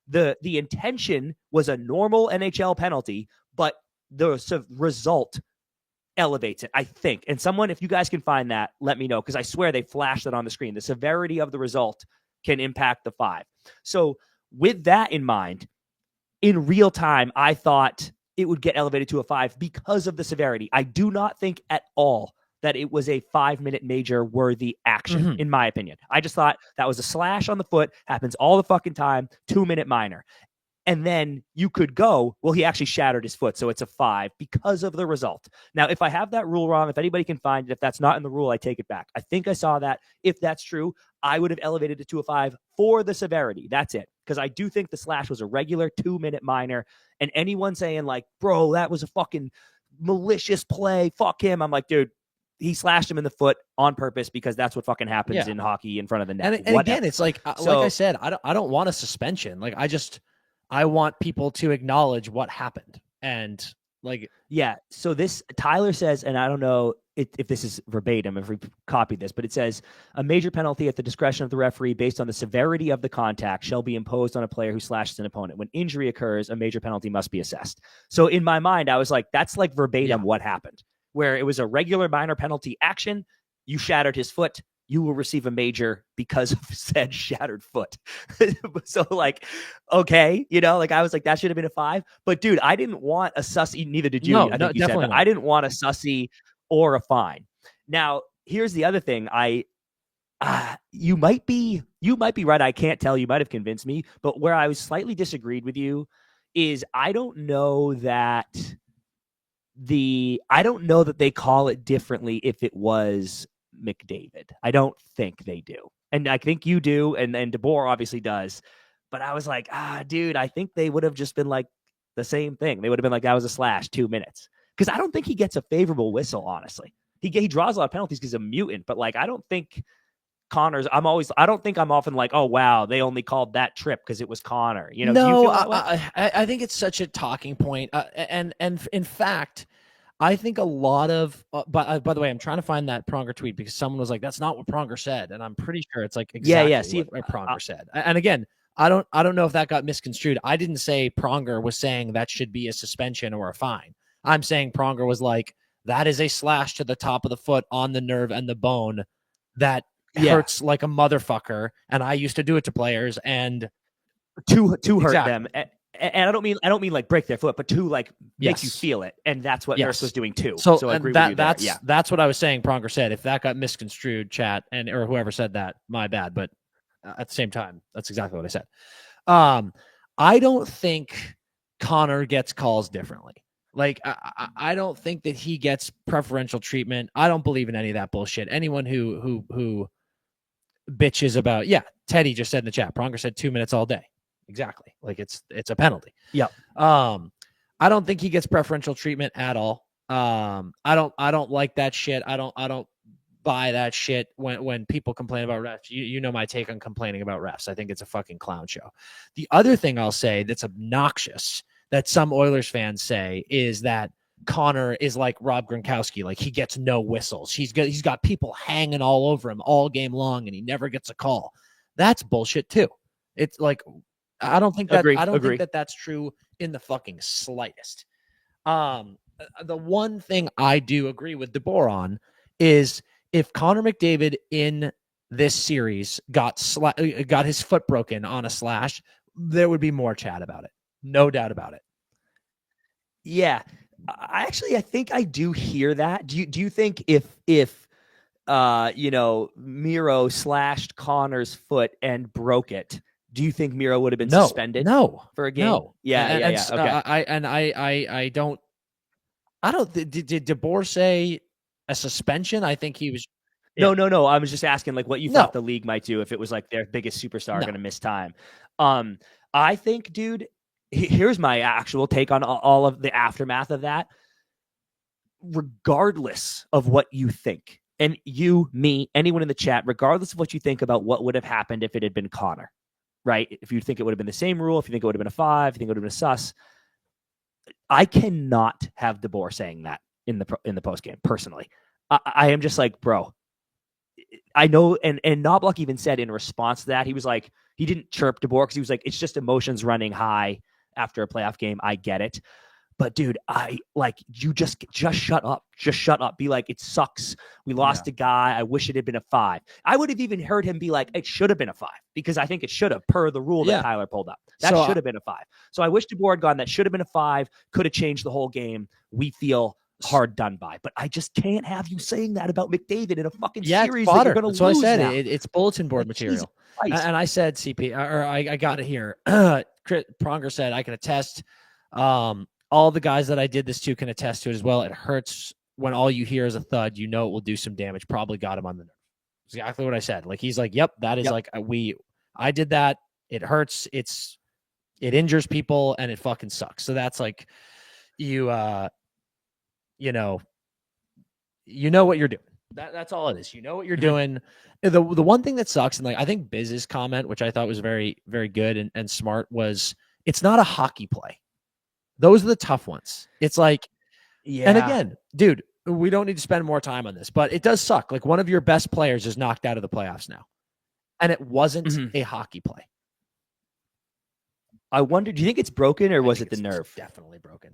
The intention was a normal NHL penalty, but the result elevates it, I think. And someone, if you guys can find that, let me know, because I swear they flashed it on the screen. The severity of the result can impact the 5. So with that in mind, in real time, I thought it would get elevated to a 5 because of the severity. I do not think at all that it was a 5-minute major worthy action, in my opinion. I just thought that was a slash on the foot, happens all the fucking time, 2-minute minor. And then you could go, well, he actually shattered his foot, so it's a 5 because of the result. Now, if I have that rule wrong, if anybody can find it, if that's not in the rule, I take it back. I think I saw that. If that's true, I would have elevated it to a 5 for the severity. That's it. Because I do think the slash was a regular 2-minute minor. And anyone saying like, bro, that was a fucking malicious play, fuck him. I'm like, dude, he slashed him in the foot on purpose because that's what fucking happens in hockey in front of the net. And again, it's like I said, I don't want a suspension. Like I want people to acknowledge what happened. And like, yeah. So this Tyler says, and I don't know if this is verbatim, if we copied this, but it says a major penalty at the discretion of the referee based on the severity of the contact shall be imposed on a player who slashes an opponent. When injury occurs, a major penalty must be assessed. So in my mind, I was like, that's like verbatim what happened, where it was a regular minor penalty action. You shattered his foot. You will receive a major because of said shattered foot. So like, okay, like I was like, that should have been a 5. But dude, I didn't want a sussy. Neither did you. No, I think you said, but I didn't want a sussy or a fine. Now, here's the other thing. You might be right. I can't tell. You might have convinced me. But where I was slightly disagreed with you is I don't know that they call it differently if it was McDavid. I don't think they do. And I think you do. And DeBoer obviously does. But I was like, dude, I think they would have just been like the same thing. They would have been like, that was a slash, 2 minutes. Because I don't think he gets a favorable whistle, honestly. He draws a lot of penalties because he's a mutant. But like, I don't think Connor's, I don't think I'm often like, oh, wow, they only called that trip because it was Connor. No, do you feel that way? I think it's such a talking point. And in fact, I think a lot of, by the way, I'm trying to find that Pronger tweet because someone was like, that's not what Pronger said. And I'm pretty sure it's like exactly what Pronger said. And again, I don't know if that got misconstrued. I didn't say Pronger was saying that should be a suspension or a fine. I'm saying Pronger was like, that is a slash to the top of the foot on the nerve and the bone that hurts like a motherfucker. And I used to do it to players and to hurt them. And I don't mean like break their foot, but to like make you feel it. And that's what Nurse was doing too. So I agree with you there. That's what I was saying. Pronger said, if that got misconstrued, chat or whoever said that, my bad. But at the same time, that's exactly what I said. I don't think Connor gets calls differently. Like, I don't think that he gets preferential treatment. I don't believe in any of that bullshit. Anyone who bitches about, Teddy just said in the chat, Pronger said 2 minutes all day. Exactly. Like it's a penalty. Yeah. I don't think he gets preferential treatment at all. I don't like that shit. I don't buy that shit when people complain about refs. You know my take on complaining about refs. I think it's a fucking clown show. The other thing I'll say that's obnoxious that some Oilers fans say is that Connor is like Rob Gronkowski. Like he gets no whistles. He's got people hanging all over him all game long and he never gets a call. That's bullshit too. It's like, I don't think that that's true in the fucking slightest. The one thing I do agree with DeBoer on is if Connor McDavid in this series got his foot broken on a slash, there would be more chat about it. No doubt about it. Yeah. I think I do hear that. Do you think if Miro slashed Connor's foot and broke it, do you think Miro would have been suspended? No, for a game. No. Yeah. Okay. I don't. Did DeBoer say a suspension? I think he was. Yeah. No. I was just asking like what you thought the league might do if it was like their biggest superstar going to miss time. I think, dude. Here's my actual take on all of the aftermath of that. Regardless of what you think, and you, me, anyone in the chat, regardless of what you think about what would have happened if it had been Connor. right? If you think it would have been the same rule, if you think it would have been a 5, if you think it would have been a sus, I cannot have DeBoer saying that in the post game. Personally, I am just like, bro. I know, and Knobloch even said in response to that, he was like, he didn't chirp DeBoer because he was like, it's just emotions running high after a playoff game. I get it. But dude, you just shut up. Just shut up. Be like, it sucks. We lost a guy. I wish it had been a 5. I would have even heard him be like, it should have been a 5 because I think it should have per the rule that Tyler pulled up. That should have been a 5. So I wish DeBoer had gone. That should have been a 5. Could have changed the whole game. We feel hard done by, but I just can't have you saying that about McDavid in a fucking series that you're going to lose. So I said now. it's bulletin board material, and I said CP, or I got it here. Pronger said I can attest. All the guys that I did this to can attest to it as well. It hurts when all you hear is a thud. You know it will do some damage. Probably got him on the nerve. Exactly what I said. Like he's like, yep, that is like I did that. It hurts. It injures people, and it fucking sucks. So that's like you know what you're doing. That's all it is. You know what you're doing. The one thing that sucks, and like I think Biz's comment, which I thought was very, very good and smart, was it's not a hockey play. Those are the tough ones. It's like, and again, dude, we don't need to spend more time on this, but it does suck. Like one of your best players is knocked out of the playoffs now, and it wasn't a hockey play. I wonder, do you think it's broken or was it the nerve? Definitely broken.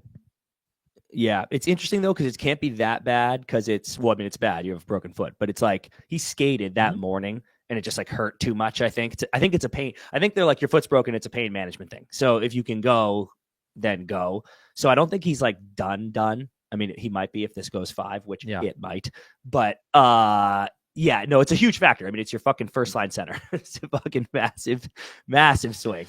Yeah, it's interesting though because it can't be that bad because it's it's bad. You have a broken foot, but it's like he skated that morning and it just like hurt too much. I think it's a pain. I think they're like your foot's broken. It's a pain management thing. So if you can go, then go. So I don't think he's like done. I mean, he might be if this goes 5, which it might. But no, it's a huge factor. I mean, it's your fucking first line center. It's a fucking massive swing.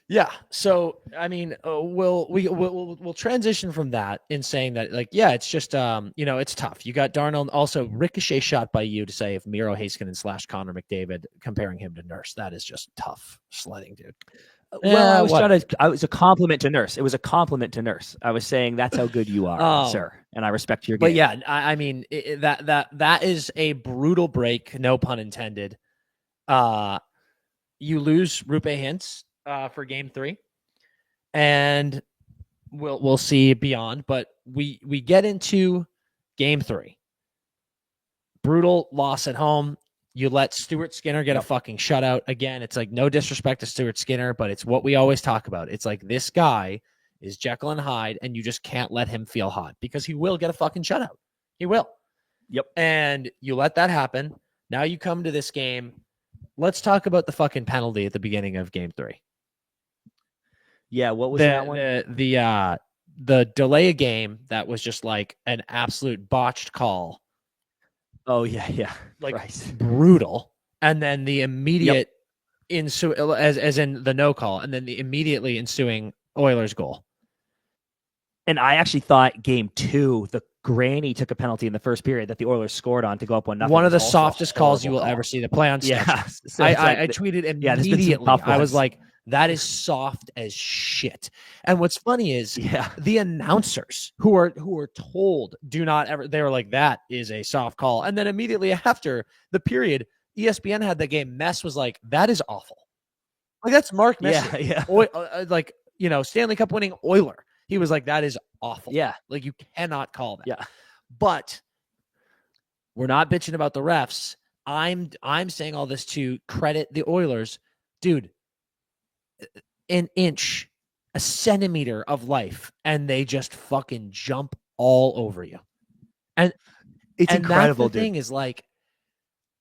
Yeah. So, I mean, we'll transition from that in saying that, like, yeah, it's just, it's tough. You got Darnold, also ricochet shot by you to say if Miro Heiskanen / Connor McDavid, comparing him to Nurse. That is just tough sledding, dude. Well, I was a compliment to Nurse. It was a compliment to Nurse. I was saying that's how good you are, sir, and I respect your game. But yeah, I mean that is a brutal break, no pun intended. You lose Rupe Hintz for Game 3, and we'll see beyond. But we get into Game 3. Brutal loss at home. You let Stuart Skinner get a fucking shutout. Again, it's like no disrespect to Stuart Skinner, but it's what we always talk about. It's like this guy is Jekyll and Hyde, and you just can't let him feel hot because he will get a fucking shutout. He will. Yep. And you let that happen. Now you come to this game. Let's talk about the fucking penalty at the beginning of Game 3. Yeah, what was that one? The delay a game that was just like an absolute botched call. Oh yeah, like Christ. Brutal, and then the immediate as in the no call, and then the immediately ensuing Oilers goal. And I actually thought Game 2, the Granny took a penalty in the first period that the Oilers scored on to go up 1-0. One of the softest calls you will ever see. The play on stage. Yeah, so I tweeted immediately. I was like, that is soft as shit. And what's funny is the announcers who are told do not ever, they were like, that is a soft call. And then immediately after the period, ESPN had the game. Mess was like, that is awful. Like that's Mark Messier. Yeah. Stanley Cup winning Oiler. He was like, that is awful. Yeah. Like you cannot call that. Yeah. But we're not bitching about the refs. I'm saying all this to credit the Oilers. Dude, an inch, a centimeter of life, and they just fucking jump all over you. And it's incredible. The thing is, like,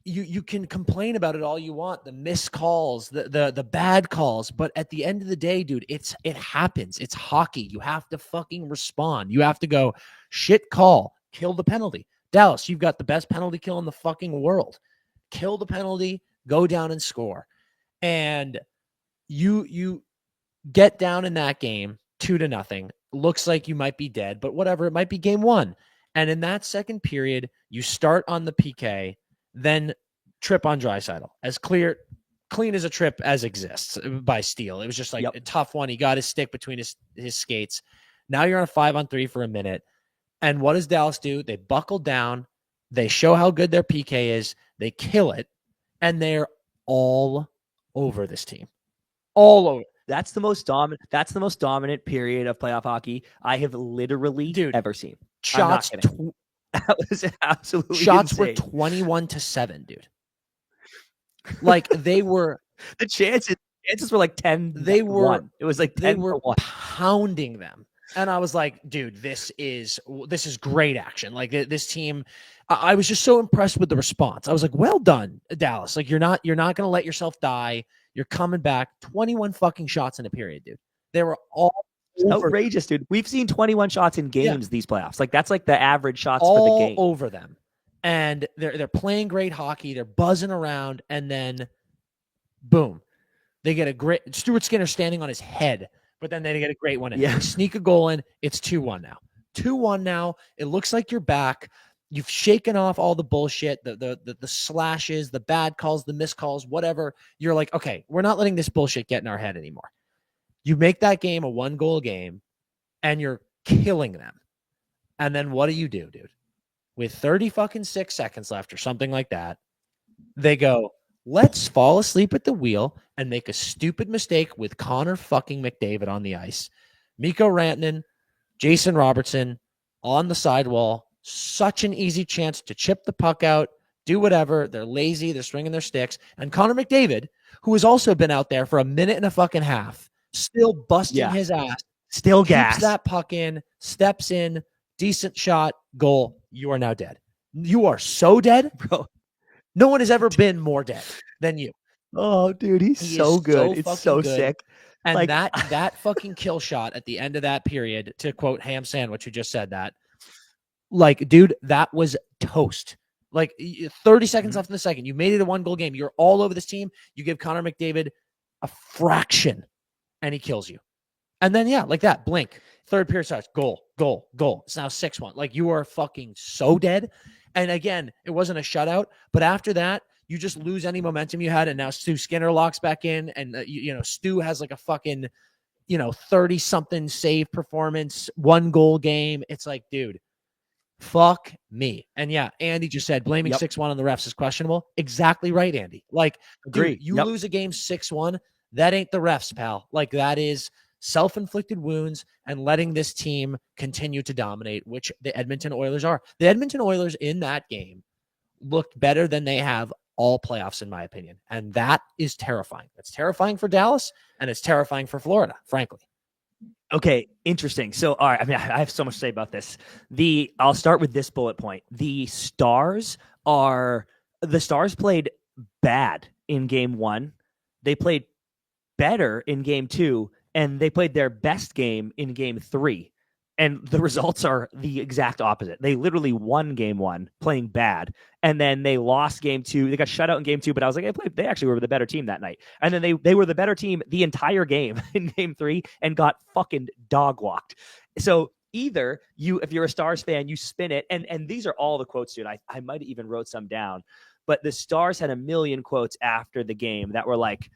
you can complain about it all you want, the missed calls, the bad calls, but at the end of the day, dude, it happens. It's hockey. You have to fucking respond. You have to go, shit call, kill the penalty. Dallas, you've got the best penalty kill in the fucking world. Kill the penalty, go down and score. And you get down in that game 2-0. Looks like you might be dead, but whatever. It might be Game 1. And in that second period, you start on the PK, then trip on Draisaitl. As clean as a trip as exists by Steele. It was just like a tough one. He got his stick between his skates. Now you're on a 5-on-3 for a minute. And what does Dallas do? They buckle down. They show how good their PK is. They kill it. And they're all over this team. all over. That's the most dominant period of playoff hockey I have literally ever seen. Shots that was absolutely shots insane. were 21-7, dude. Like they were the chances were like 10. They were 1. It was like 10 they were for 1. pounding them. And I was like, dude, this is great action. Like this team, I was just so impressed with the response. I was like, well done, Dallas. Like you're not going to let yourself die. You're coming back. 21 fucking shots in a period, dude. They were all outrageous, dude. We've seen 21 shots in games these playoffs. Like that's like the average shots all for the game. Over them. And they're playing great hockey. They're buzzing around, and then boom, they get a great Stuart Skinner standing on his head. But then they get a great one in. Yeah. They sneak a goal in. It's 2-1 now. 2-1 now. It looks like you're back. You've shaken off all the bullshit, the slashes, the bad calls, the missed calls, whatever. You're like, okay, we're not letting this bullshit get in our head anymore. You make that game a 1-goal game, and you're killing them. And then what do you do, dude? With 6 seconds left or something like that, they go, let's fall asleep at the wheel and make a stupid mistake with Connor fucking McDavid on the ice. Mikko Rantanen, Jason Robertson on the sidewall. Such an easy chance to chip the puck out, do whatever. They're lazy. They're swinging their sticks. And Connor McDavid, who has also been out there for a minute and a fucking half, still busting his ass. Still gas. Keeps that puck in, steps in, decent shot, goal. You are now dead. You are so dead, bro. No one has ever been more dead than you. Oh, dude, he's so good. It's so good. sick. And like, that fucking kill shot at the end of that period, to quote Ham Sandwich, who just said that, like, dude, that was toast. Like 30 seconds left in the second. You made it a 1-goal game. You're all over this team. You give Connor McDavid a fraction, and he kills you. And then, like that, blink. Third period starts. Goal. It's now 6-1. Like, you are fucking so dead. And again, it wasn't a shutout, but after that, you just lose any momentum you had. And now Stu Skinner locks back in, and Stu has like a fucking 30-something save performance, 1-goal game. It's like, dude, fuck me. And Andy just said blaming 6-1 on the refs is questionable. Exactly right, Andy. Like, agree. Dude, you lose a game 6-1, that ain't the refs, pal. Like, that is self-inflicted wounds and letting this team continue to dominate, which the Edmonton Oilers are. The Edmonton Oilers in that game looked better than they have all playoffs, in my opinion. And that is terrifying. It's terrifying for Dallas, and it's terrifying for Florida, frankly. Okay, interesting. So, all right, I mean, I have so much to say about this. I'll start with this bullet point. The Stars played bad in game 1. They played better in game 2, and they played their best game in game 3. And the results are the exact opposite. They literally won game 1 playing bad, and then they lost game 2. They got shut out in game 2, but I was like, they actually were the better team that night. And then they were the better team the entire game in game 3 and got fucking dog walked. So either if you're a Stars fan, you spin it, and these are all the quotes, dude. I might have even wrote some down, but the Stars had a million quotes after the game that were like,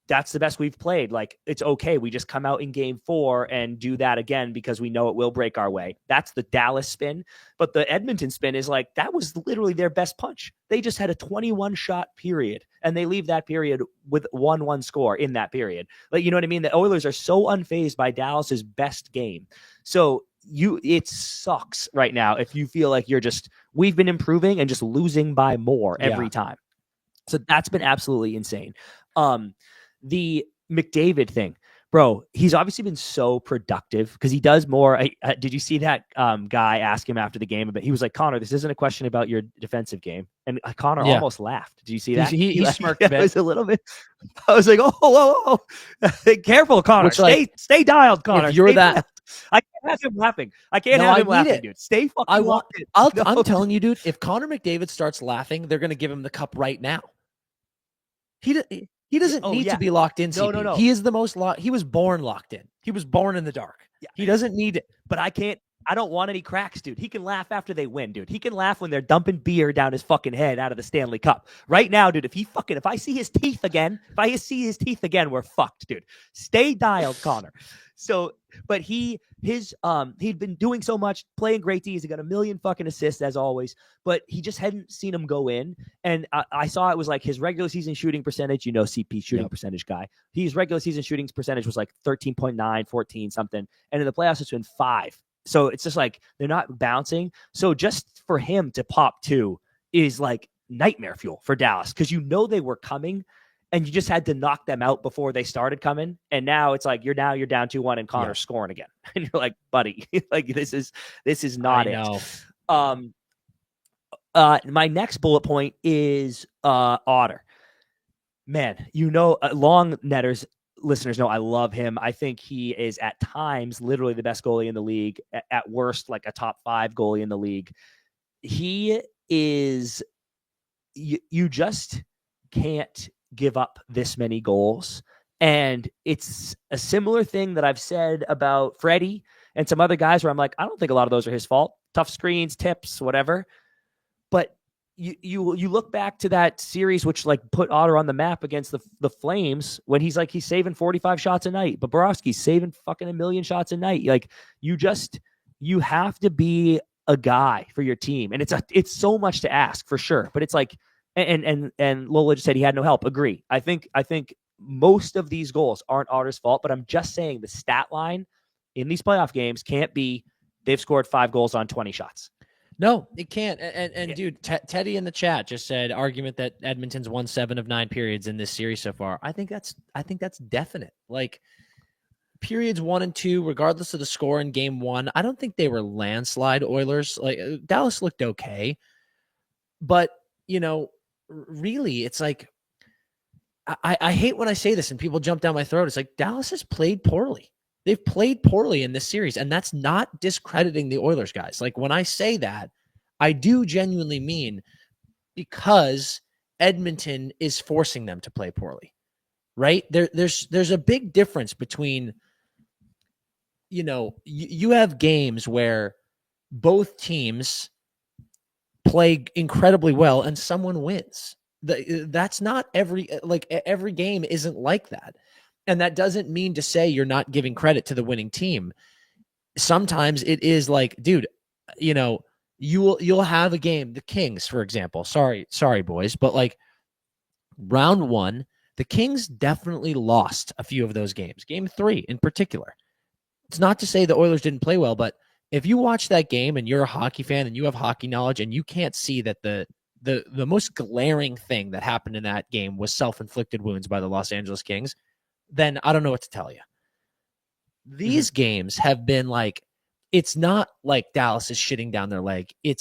that's the best we've played. Like, it's okay. We just come out in game 4 and do that again because we know it will break our way. That's the Dallas spin. But the Edmonton spin is like, that was literally their best punch. They just had a 21-shot period, and they leave that period with 1-1 score in that period. Like, you know what I mean? The Oilers are so unfazed by Dallas's best game. So it sucks right now if you feel like we've been improving and just losing by more every time. So that's been absolutely insane. The McDavid thing, bro, he's obviously been so productive because he does more. Did you see that guy ask him after the game? But he was like, Connor, this isn't a question about your defensive game. And Connor almost laughed. Did you see that? He smirked a bit. It was a little bit. I was like, oh. Careful, Connor. Stay dialed, Connor. If you're that. I can't have him laughing. I can't have him laughing, dude. Stay fucking locked in. I'm telling you, dude, if Connor McDavid starts laughing, they're going to give him the cup right now. He doesn't need to be locked in. No. He is the most locked. He was born locked in. He was born in the dark. Yeah. He doesn't need it. But I don't want any cracks, dude. He can laugh after they win, dude. He can laugh when they're dumping beer down his fucking head out of the Stanley Cup. Right now, dude, if I see his teeth again, we're fucked, dude. Stay dialed, Connor. But he'd been doing so much, playing great D. He's got a million fucking assists as always, but he just hadn't seen him go in. And I saw it was like his regular season shooting percentage, CP shooting percentage guy. His regular season shooting percentage was like 13.9, 14 something. And in the playoffs, it's been 5. So it's just like they're not bouncing. So just for him to pop 2 is like nightmare fuel for Dallas, because they were coming and you just had to knock them out before they started coming. And now it's like you're down 2-1 and Connor's scoring again. And you're like, buddy, like this is not it. My next bullet point is Otter. Man, long netters listeners know I love him. I think he is at times literally the best goalie in the league. At worst, like a top 5 goalie in the league. He is. You just can't give up this many goals. And it's a similar thing that I've said about Freddie and some other guys where I'm like, I don't think a lot of those are his fault. Tough screens, tips, whatever. But you look back to that series, which like put Otter on the map against the Flames, when he's saving 45 shots a night. But Bobrovsky's saving fucking 1 million shots a night. Like you have to be a guy for your team. And it's so much to ask for sure. But it's like, and Lola just said he had no help. Agree. I think most of these goals aren't Otter's fault, but I'm just saying the stat line in these playoff games can't be they've scored 5 goals on 20 shots. No, it can't. And dude, Teddy in the chat just said argument that Edmonton's won 7 of 9 periods in this series so far. I think that's definite. Like periods 1 and 2, regardless of the score in game 1, I don't think they were landslide Oilers. Like Dallas looked okay, but really, it's like I hate when I say this and people jump down my throat. It's like Dallas has played poorly. They've played poorly in this series, and that's not discrediting the Oilers guys. Like when I say that, I do genuinely mean because Edmonton is forcing them to play poorly, right? There's a big difference between, you have games where both teams play incredibly well and someone wins. That's not every game isn't like that. And that doesn't mean to say you're not giving credit to the winning team. Sometimes it is like, dude, you'll have a game, the Kings, for example. Sorry, boys, but like round 1, the Kings definitely lost a few of those games. Game 3 in particular. It's not to say the Oilers didn't play well, but if you watch that game and you're a hockey fan and you have hockey knowledge and you can't see that the most glaring thing that happened in that game was self-inflicted wounds by the Los Angeles Kings, then I don't know what to tell you. These games have been like, it's not like Dallas is shitting down their leg. They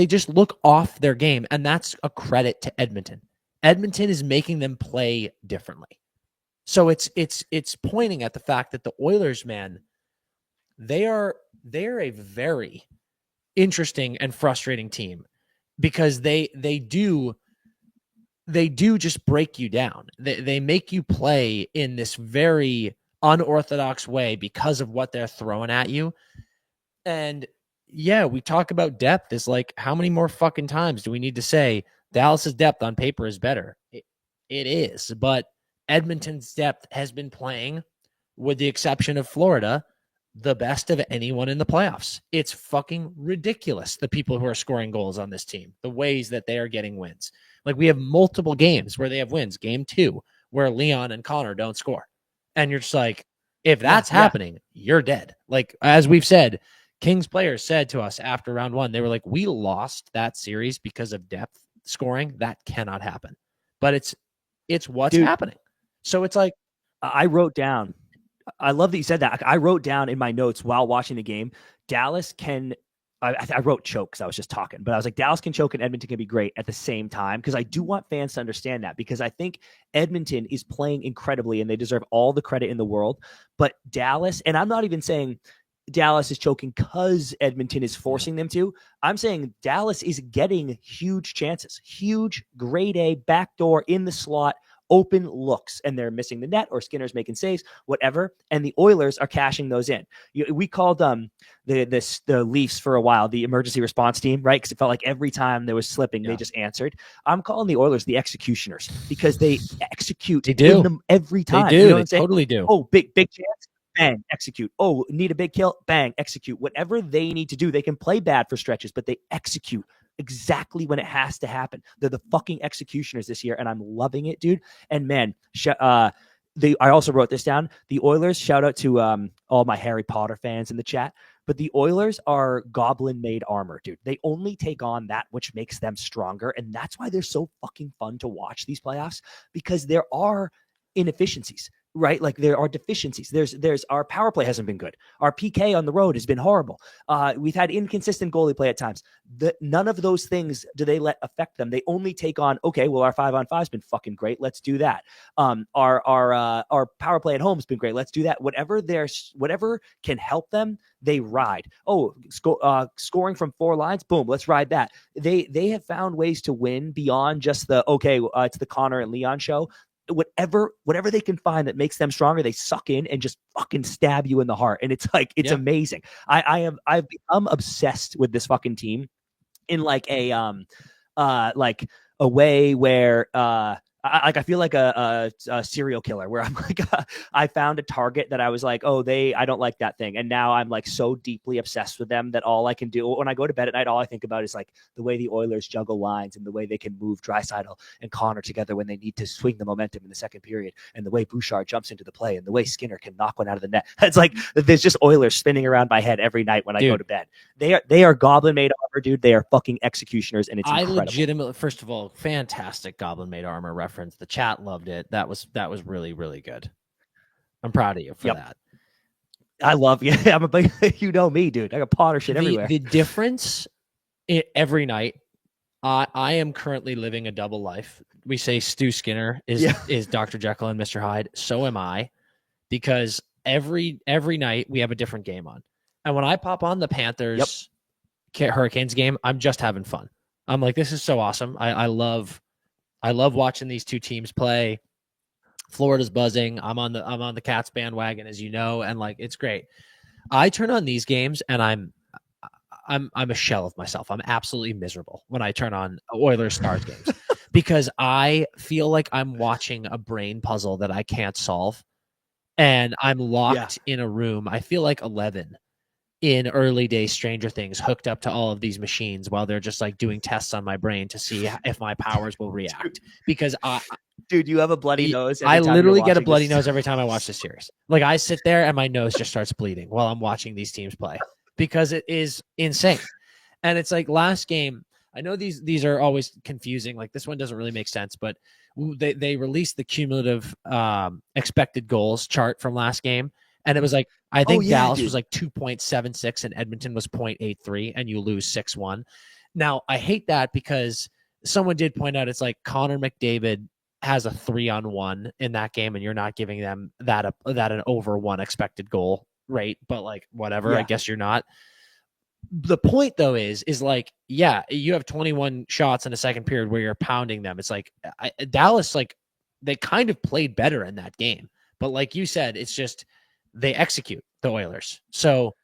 just look off their game, and that's a credit to Edmonton. Edmonton is making them play differently. So it's pointing at the fact that the Oilers, man, they're a very interesting and frustrating team because they do just break you down. They make you play in this very unorthodox way because of what they're throwing at you. And yeah, we talk about depth. It's like, how many more fucking times do we need to say Dallas's depth on paper is better? It is, but Edmonton's depth has been playing, with the exception of Florida, the best of anyone in the playoffs. It's fucking ridiculous, the people who are scoring goals on this team, the ways that they are getting wins. Like, we have multiple games where they have wins. Game 2, where Leon and Connor don't score. And you're just like, if that's happening, you're dead. Like, as we've said, Kings players said to us after round 1, they were like, we lost that series because of depth scoring. That cannot happen. But it's what's happening. So it's like, I wrote down, I love that you said that. I wrote down in my notes while watching the game, Dallas can, I wrote choke because I was just talking, but I was like, Dallas can choke and Edmonton can be great at the same time, because I do want fans to understand that, because I think Edmonton is playing incredibly and they deserve all the credit in the world. But Dallas, and I'm not even saying Dallas is choking because Edmonton is forcing them to. I'm saying Dallas is getting huge chances, huge grade A backdoor in the slot, open looks and they're missing the net or Skinner's making saves, whatever. And the Oilers are cashing those in. We called the Leafs for a while the emergency response team, right? Because it felt like every time there was slipping, they just answered. I'm calling the Oilers the executioners because they execute in them every time. They do. You know what I'm saying? Totally do. Oh, big chance. Bang, execute. Oh, need a big kill. Bang, execute. Whatever they need to do, they can play bad for stretches, but they execute exactly when it has to happen. They're the fucking executioners this year, and I'm loving it, dude. And man, I also wrote this down. The Oilers, shout out to all my Harry Potter fans in the chat, but the Oilers are goblin-made armor, dude. They only take on that which makes them stronger, and that's why they're so fucking fun to watch these playoffs, because there are inefficiencies. Right, like there are deficiencies. There's our power play hasn't been good. Our PK on the road has been horrible. We've had inconsistent goalie play at times. None of those things do they let affect them. They only take on, okay, well, our 5-on-5 has been fucking great. Let's do that. Our power play at home has been great. Let's do that. Whatever can help them, they ride. Oh, scoring from 4 lines, boom, let's ride that. They have found ways to win beyond just it's the Connor and Leon show. Whatever they can find that makes them stronger, they suck in and just fucking stab you in the heart. And it's like, it's amazing. I've become obsessed with this fucking team in like a way where I feel like a serial killer where I'm like, I found a target that I was like, I don't like that thing. And now I'm like so deeply obsessed with them that all I can do when I go to bed at night, all I think about is like the way the Oilers juggle lines and the way they can move Draisaitl and Connor together when they need to swing the momentum in the second period, and the way Bouchard jumps into the play and the way Skinner can knock one out of the net. It's like, there's just Oilers spinning around my head every night when I go to bed. They are goblin made armor, dude. They are fucking executioners, and it's incredible. Legitimately, first of all, fantastic goblin made armor reference. The chat loved it. That was really, really good. I'm proud of you for that. I love you. I'm a big, you know me, dude. I got Potter shit everywhere. The difference every night. I am currently living a double life. We say Stu Skinner is Dr. Jekyll and Mr. Hyde. So am I, because every night we have a different game on. And when I pop on the Panthers Hurricanes game, I'm just having fun. I'm like, this is so awesome. I love watching these two teams play. Florida's buzzing. I'm on the Cats bandwagon, as you know, and like, it's great. I turn on these games and I'm a shell of myself. I'm absolutely miserable when I turn on Oilers Stars games because I feel like I'm watching a brain puzzle that I can't solve, and I'm locked in a room. I feel like 11 in early days Stranger Things, hooked up to all of these machines while they're just like doing tests on my brain to see if my powers will react. Because dude, you have a bloody nose. I literally get a bloody nose every time I watch this series. Like, I sit there and my nose just starts bleeding while I'm watching these teams play because it is insane. And it's like last game. I know these are always confusing. Like, this one doesn't really make sense, but they released the cumulative expected goals chart from last game. And it was like, I think Dallas was like 2.76 and Edmonton was 0.83, and you lose 6-1. Now, I hate that because someone did point out it's like Connor McDavid has a 3-on-1 in that game, and you're not giving them that an over 1 expected goal rate, but like, whatever, I guess you're not. The point though is like, you have 21 shots in a second period where you're pounding them. It's like Dallas, like, they kind of played better in that game, but like you said, it's just, they execute the Oilers. So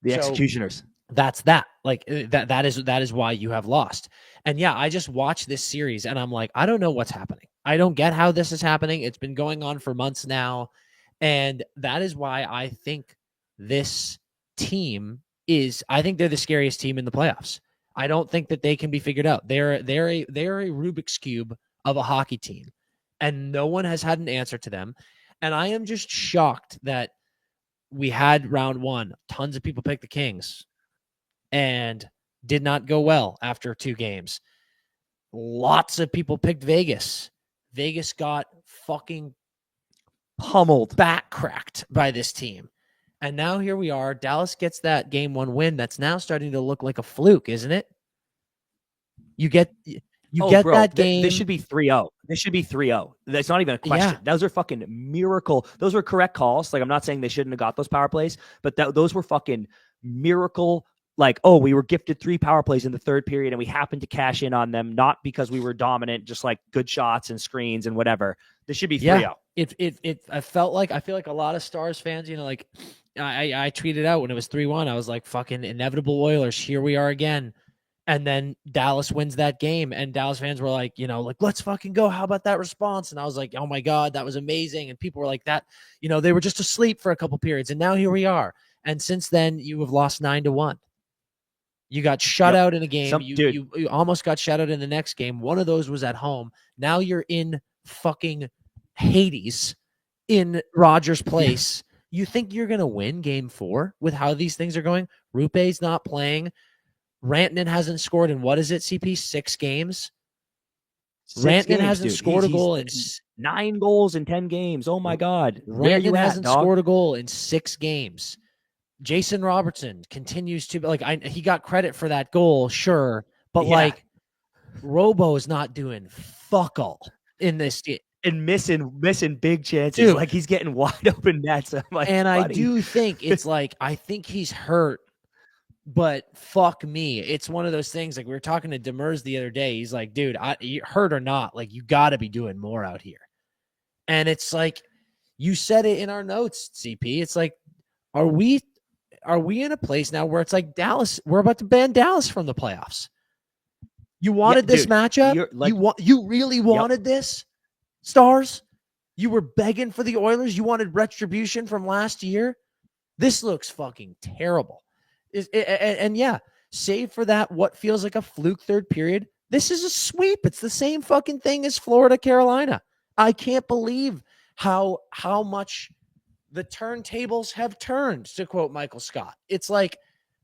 the executioners. That's that. Like, that is why you have lost. And I just watched this series and I'm like, I don't know what's happening. I don't get how this is happening. It's been going on for months now. And that is why I think this team I think they're the scariest team in the playoffs. I don't think that they can be figured out. They're a Rubik's Cube of a hockey team, and no one has had an answer to them. And I am just shocked that we had round one. Tons of people picked the Kings and did not go well after 2 games. Lots of people picked Vegas. Vegas got fucking pummeled, back cracked by this team. And now here we are. Dallas gets that game 1 win. That's now starting to look like a fluke, isn't it? You get that game. This should be 3-0. This should be 3-0. That's not even a question. Those are fucking miracle. Those were correct calls. Like, I'm not saying they shouldn't have got those power plays, but those were fucking miracle like, oh, we were gifted 3 power plays in the third period and we happened to cash in on them, not because we were dominant, just like good shots and screens and whatever. This should be 3-0. I feel like a lot of Stars fans, like I tweeted out when it was 3-1, I was like, fucking inevitable Oilers, here we are again. And then Dallas wins that game, and Dallas fans were like, let's fucking go. How about that response? And I was like, oh my God, that was amazing. And people were like that, they were just asleep for a couple periods, and now here we are. And since then, you have lost 9-1. You got shut out in a game. You almost got shut out in the next game. One of those was at home. Now you're in fucking Hades in Rogers Place. You think you're going to win game 4 with how these things are going? Rupe's not playing. Rantanen hasn't scored in, what is it, CP? 6 games? Rantanen hasn't scored a goal in 9 goals in 10 games. Oh my God. Rantanen hasn't scored a goal in 6 games. Jason Robertson continues to he got credit for that goal, sure, but Robo is not doing fuck all in this game. And missing big chances. Dude, like he's getting wide open nets. I'm like, and buddy. I do think it's I think he's hurt. But fuck me. It's one of those things, like we were talking to Demers the other day. He's like, dude, hurt or not, you got to be doing more out here. And it's like, you said it in our notes, CP. It's like, are we in a place now where it's like Dallas, we're about to ban Dallas from the playoffs? You wanted this matchup? You really wanted this, Stars? You were begging for the Oilers? You wanted retribution from last year? This looks fucking terrible. And save for that, what feels like a fluke third period, this is a sweep. It's the same fucking thing as Florida, Carolina. I can't believe how much the turntables have turned, to quote Michael Scott. It's like,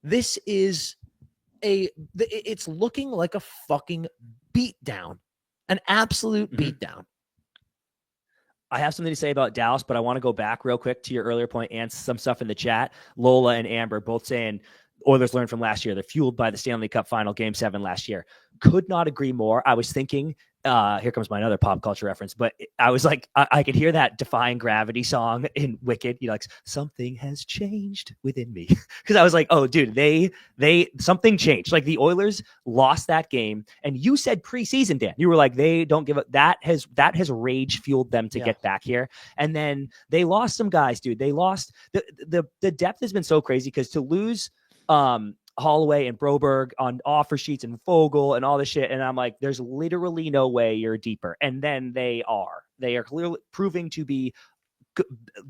this is it's looking like a fucking beatdown, an absolute beatdown. I have something to say about Dallas, but I want to go back real quick to your earlier point and some stuff in the chat. Lola and Amber both saying Oilers learned from last year. They're fueled by the Stanley Cup final game 7 last year. Could not agree more. I was thinking, here comes my another pop culture reference, but I was like, I could hear that Defying Gravity song in Wicked. Something has changed within me. Because I was like, oh, dude, they something changed. Like the Oilers lost that game, and you said preseason, Dan. You were like, they don't give up. That has rage fueled them to get back here. And then they lost some guys, dude. They lost the depth has been so crazy, because to lose Holloway and Broberg on offer sheets and Fogle and all this shit. And I'm like, there's literally no way you're deeper. And then they are clearly proving to be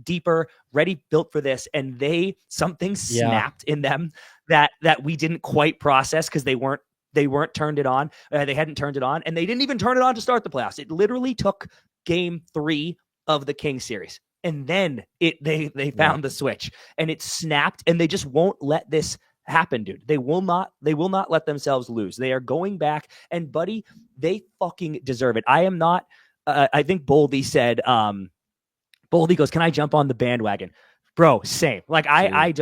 deeper, ready, built for this. And something snapped in them that we didn't quite process, because they weren't turned it on. They hadn't turned it on, and they didn't even turn it on to start the playoffs. It literally took game 3 of the Kings series. And then they found the switch, and it snapped, and they just won't let this happen, dude. They will not let themselves lose. They are going back, and buddy, they fucking deserve it. I am not, I think Boldy said, Boldy goes, can I jump on the bandwagon? Bro, same. Like I'm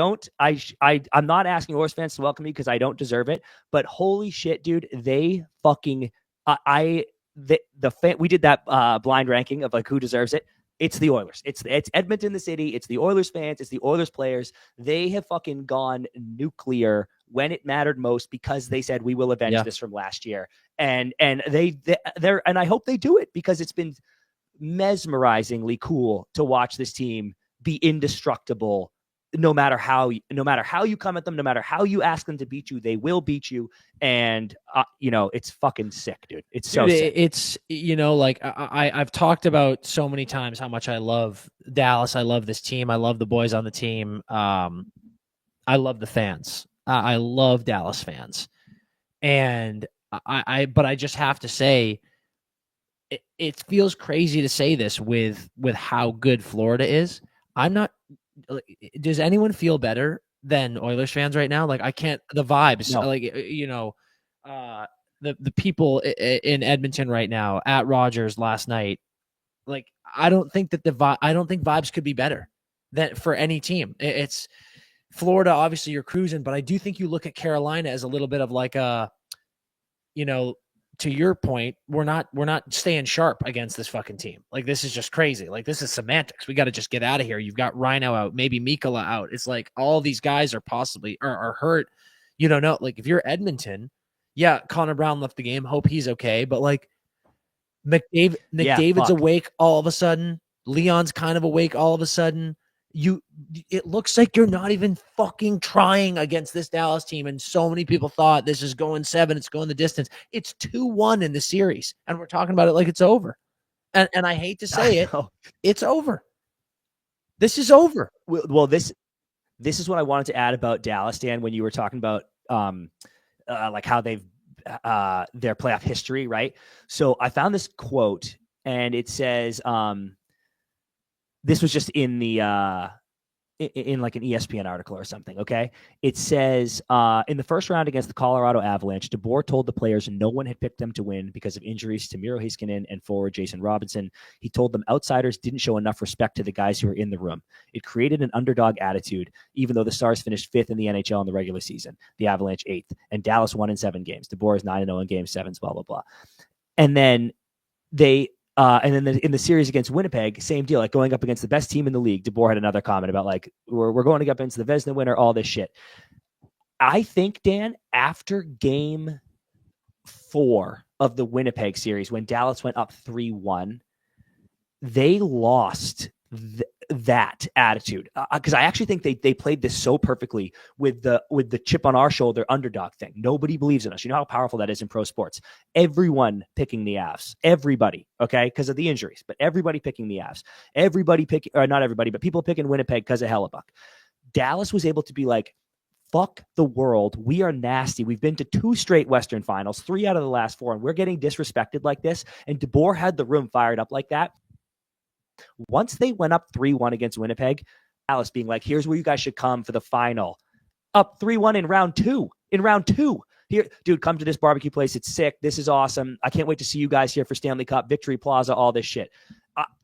not asking Oilers fans to welcome me, because I don't deserve it, but holy shit, dude, they fucking, we did that blind ranking of like who deserves it. It's the Oilers. It's Edmonton, the city. It's the Oilers fans. It's the Oilers players. They have fucking gone nuclear when it mattered most, because they said, we will avenge this from last year. And they're and I hope they do it, because it's been mesmerizingly cool to watch this team be indestructible. No matter how you come at them, no matter how you ask them to beat you, they will beat you. And it's fucking sick, dude. It's so sick. It's I've talked about so many times how much I love Dallas. I love this team. I love the boys on the team. I love the fans. I love Dallas fans. And but I just have to say, it feels crazy to say this with how good Florida is. Does anyone feel better than Oilers fans right now? Like, I can't, the vibes, the people in Edmonton right now at Rogers last night, like, I don't think vibes could be better than for any team. It's Florida, obviously you're cruising, but I do think you look at Carolina as a little bit of like a, to your point, we're not staying sharp against this fucking team. Like, this is just crazy. Like, this is semantics. We got to just get out of here. You've got Rhino out, maybe Mikkola out. It's like all these guys are possibly are hurt. You don't know. Like if you're Edmonton, yeah, Connor Brown left the game. Hope he's okay. But like McDavid's awake all of a sudden. Leon's kind of awake all of a sudden. It looks like you're not even fucking trying against this Dallas team. And so many people thought this is going 7. It's going the distance. It's 2-1 in the series. And we're talking about it like it's over. And I hate to say it, it's over. This is over. Well, this is what I wanted to add about Dallas, Dan, when you were talking about like how they've their playoff history, right? So I found this quote, and it says, this was just in the in like an ESPN article or something. Okay, it says in the first round against the Colorado Avalanche, DeBoer told the players no one had picked them to win because of injuries to Miro Heiskanen and forward Jason Robinson. He told them outsiders didn't show enough respect to the guys who were in the room. It created an underdog attitude, even though the Stars finished 5th in the NHL in the regular season, the Avalanche 8th, and Dallas won in 7 games. DeBoer is 9-0 in Game 7s, blah blah blah. And then in the series against Winnipeg, same deal, like going up against the best team in the league. DeBoer had another comment about like, we're going up against the Vezina winner, all this shit. I think, Dan, after Game 4 of the Winnipeg series, when Dallas went up 3-1, they lost that attitude, because I actually think they played this so perfectly with the chip on our shoulder underdog thing. Nobody believes in us. You know how powerful that is in pro sports. Everyone picking the Avs, everybody, okay, because of the injuries, but everybody picking the Avs, everybody picking, or not everybody, but people picking Winnipeg because of Hellebuck. Dallas was able to be like, fuck the world. We are nasty. We've been to 2 straight Western finals, 3 out of the last 4, and we're getting disrespected like this. And DeBoer had the room fired up like that. Once they went up 3-1 against Winnipeg, Dallas being like, here's where you guys should come for the final. Up 3-1 in round 2. Here, dude, come to this barbecue place. It's sick. This is awesome. I can't wait to see you guys here for Stanley Cup, Victory Plaza, all this shit.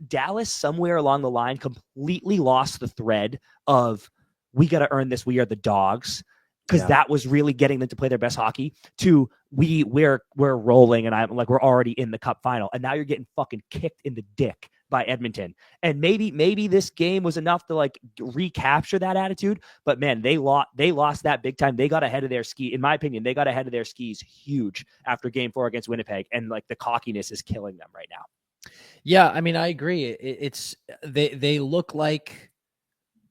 Dallas, somewhere along the line, completely lost the thread of, we got to earn this. We are the dogs. Because that was really getting them to play their best hockey, to we're rolling, and I'm like, we're already in the Cup final. And now you're getting fucking kicked in the dick by Edmonton. And maybe this game was enough to like recapture that attitude. But man, they lost that big time. They got ahead of their ski. In my opinion, they got ahead of their skis huge after Game 4 against Winnipeg. And like the cockiness is killing them right now. Yeah, I mean, I agree. It's they look a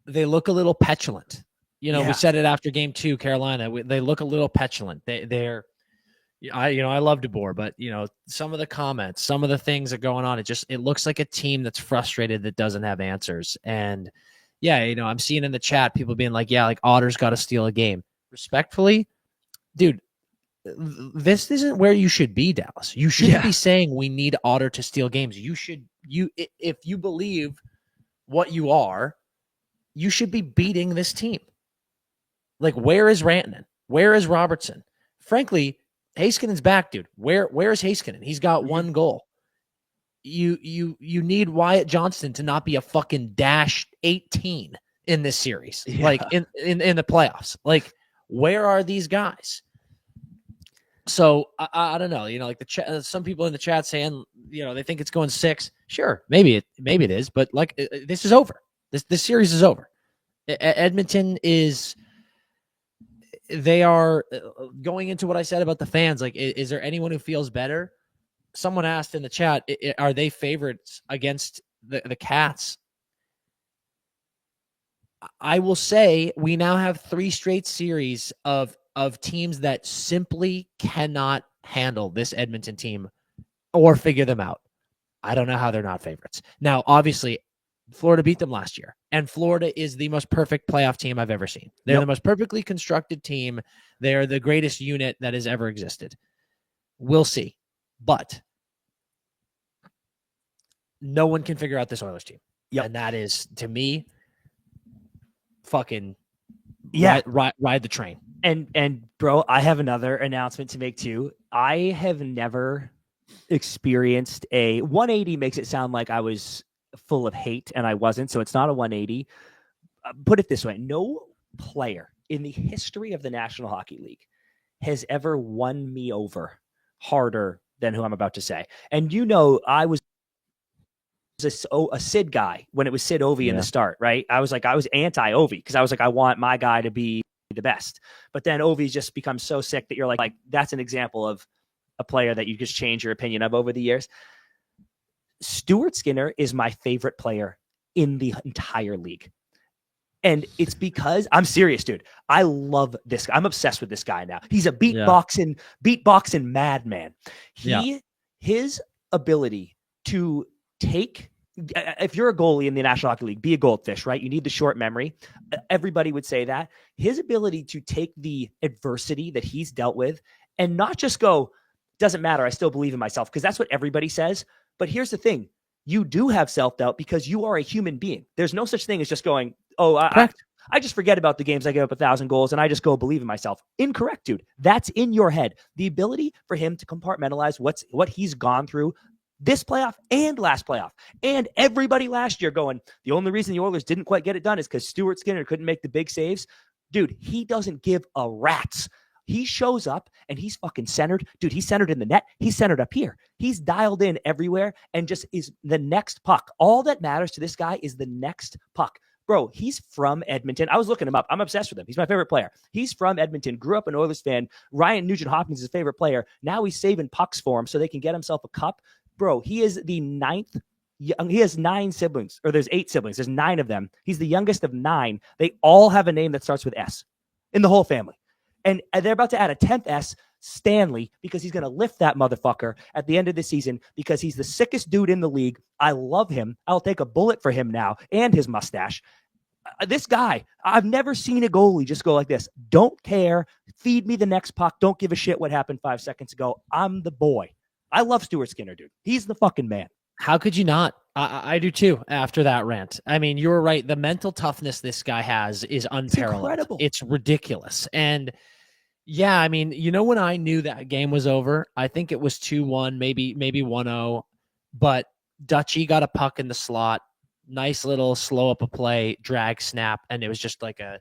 little petulant. You know, we said it after Game 2, Carolina. They look a little petulant. I love DeBoer, but some of the comments, some of the things that are going on, it looks like a team that's frustrated that doesn't have answers. And I'm seeing in the chat people being like, like Otter's got to steal a game. Respectfully, dude, this isn't where you should be, Dallas. You shouldn't be saying we need Otter to steal games. If you believe what you are, you should be beating this team. Like, where is Rantanen? Where is Robertson? Frankly, Heiskanen's back, dude. Where is Heiskanen? He's got 1 goal. You need Wyatt Johnston to not be a fucking -18 in this series, like in the playoffs. Like, where are these guys? So I don't know. Like the some people in the chat saying, they think it's going 6. Sure, maybe it is, but like this is over. This series is over. Edmonton is. They are going into what I said about the fans. Like, is there anyone who feels better? Someone asked in the chat, are they favorites against the Cats? I will say we now have 3 straight series of teams that simply cannot handle this Edmonton team or figure them out. I don't know how they're not favorites. Now, obviously, Florida beat them last year, and Florida is the most perfect playoff team I've ever seen. They're the most perfectly constructed team. They're the greatest unit that has ever existed. We'll see. But no one can figure out this Oilers team. And that is, to me, fucking ride the train. And bro, I have another announcement to make too. I have never experienced a 180 makes it sound like I was full of hate, and I wasn't, so it's not a 180. Put it this way, no player in the history of the National Hockey League has ever won me over harder than who I'm about to say. And I was a Sid guy when it was Sid Ovi in the start, right? I was anti-Ovi because I was like, I want my guy to be the best. But then Ovi's just become so sick that you're like that's an example of a player that you just change your opinion of over the years. Stuart Skinner is my favorite player in the entire league. And it's because I'm serious, dude. I love this guy. I'm obsessed with this guy now. He's a beatboxing madman. His ability to take, if you're a goalie in the National Hockey League, be a goldfish, right? You need the short memory. Everybody would say that. His ability to take the adversity that he's dealt with and not just go, doesn't matter, I still believe in myself, because that's what everybody says. But here's the thing. You do have self-doubt because you are a human being. There's no such thing as just going, oh, I just forget about the games I give up 1,000 goals and I just go believe in myself. Incorrect, dude. That's in your head. The ability for him to compartmentalize what he's gone through this playoff and last playoff. And everybody last year going, the only reason the Oilers didn't quite get it done is because Stuart Skinner couldn't make the big saves. Dude, he doesn't give a rat's. He shows up and he's fucking centered. Dude, he's centered in the net. He's centered up here. He's dialed in everywhere and just is the next puck. All that matters to this guy is the next puck. Bro, he's from Edmonton. I was looking him up. I'm obsessed with him. He's my favorite player. He's from Edmonton, grew up an Oilers fan. Ryan Nugent-Hopkins is his favorite player. Now he's saving pucks for him so they can get himself a cup. Bro, he is the ninth. He has 9 siblings, or there's 8 siblings. There's 9 of them. He's the youngest of 9. They all have a name that starts with S in the whole family. And they're about to add a 10th S, Stanley, because he's going to lift that motherfucker at the end of the season because he's the sickest dude in the league. I love him. I'll take a bullet for him now and his mustache. This guy, I've never seen a goalie just go like this. Don't care. Feed me the next puck. Don't give a shit what happened 5 seconds ago. I'm the boy. I love Stuart Skinner, dude. He's the fucking man. How could you not? I do too after that rant. I mean, you're right. The mental toughness this guy has is unparalleled. It's ridiculous. And yeah, I mean, you know, when I knew that game was over, I think it was 2-1, maybe 1-0, but Dutchie got a puck in the slot, nice little slow up a play, drag snap, and it was just like a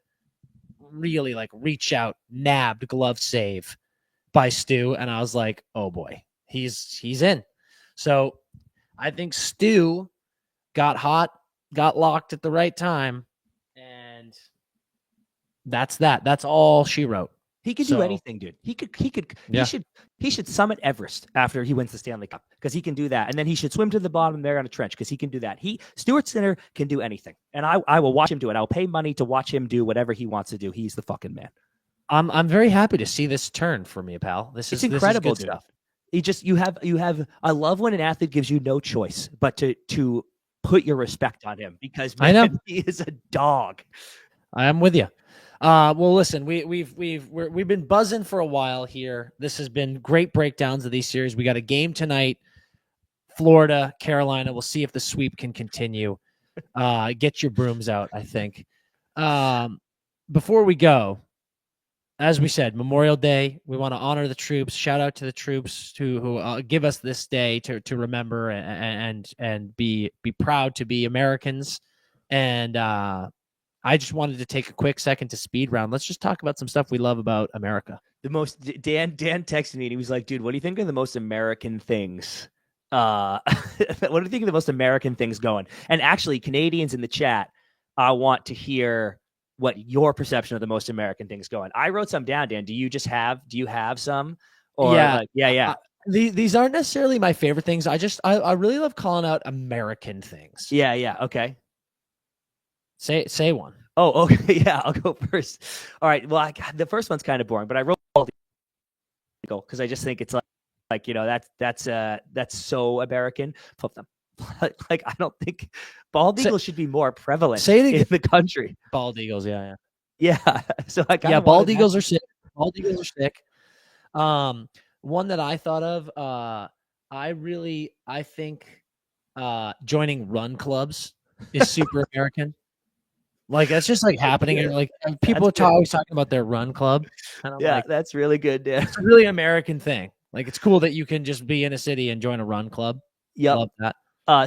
really like reach out, nabbed glove save by Stu, and I was like, oh boy, he's in. So I think Stu got hot, got locked at the right time, and that's that. That's all she wrote. He could do anything, dude. He should summit Everest after he wins the Stanley Cup because he can do that. And then he should swim to the bottom there on a trench because he can do that. Stuart Skinner can do anything. And I will watch him do it. I'll pay money to watch him do whatever he wants to do. He's the fucking man. I'm very happy to see this turn for me, pal. It's incredible, dude. Stuff. You have I love when an athlete gives you no choice but to put your respect on him because man, I know he is a dog. I am with you. Well, listen, we've been buzzing for a while here. This has been great breakdowns of these series. We got a game tonight, Florida, Carolina. We'll see if the sweep can continue. Get your brooms out, I think. Before we go, as we said, Memorial Day, we want to honor the troops. Shout out to the troops who give us this day to remember and be proud to be Americans. And I just wanted to take a quick second to speed round. Let's just talk about some stuff we love about America. Dan texted me and he was like, dude, what do you think are the most American things? What do you think of the most American things going? And actually, Canadians in the chat, I want to hear what your perception of the most American things going. I wrote some down, Dan. Do you have some? Or yeah. These aren't necessarily my favorite things. I really love calling out American things. Yeah. Okay. Say one. Oh, okay. Yeah, I'll go first. All right. Well, the first one's kind of boring, but I wrote bald eagle because I just think it's like you know that's so American. Flip them. Like I don't think bald eagles should be more prevalent in the country. Bald eagles, yeah. So bald eagles are sick. Bald eagles are sick. One that I thought of. I think joining run clubs is super American. Like that's just like happening, and like people are always talking about their run club. That's really good. Yeah, it's a really American thing. Like it's cool that you can just be in a city and join a run club. Yep. Love that.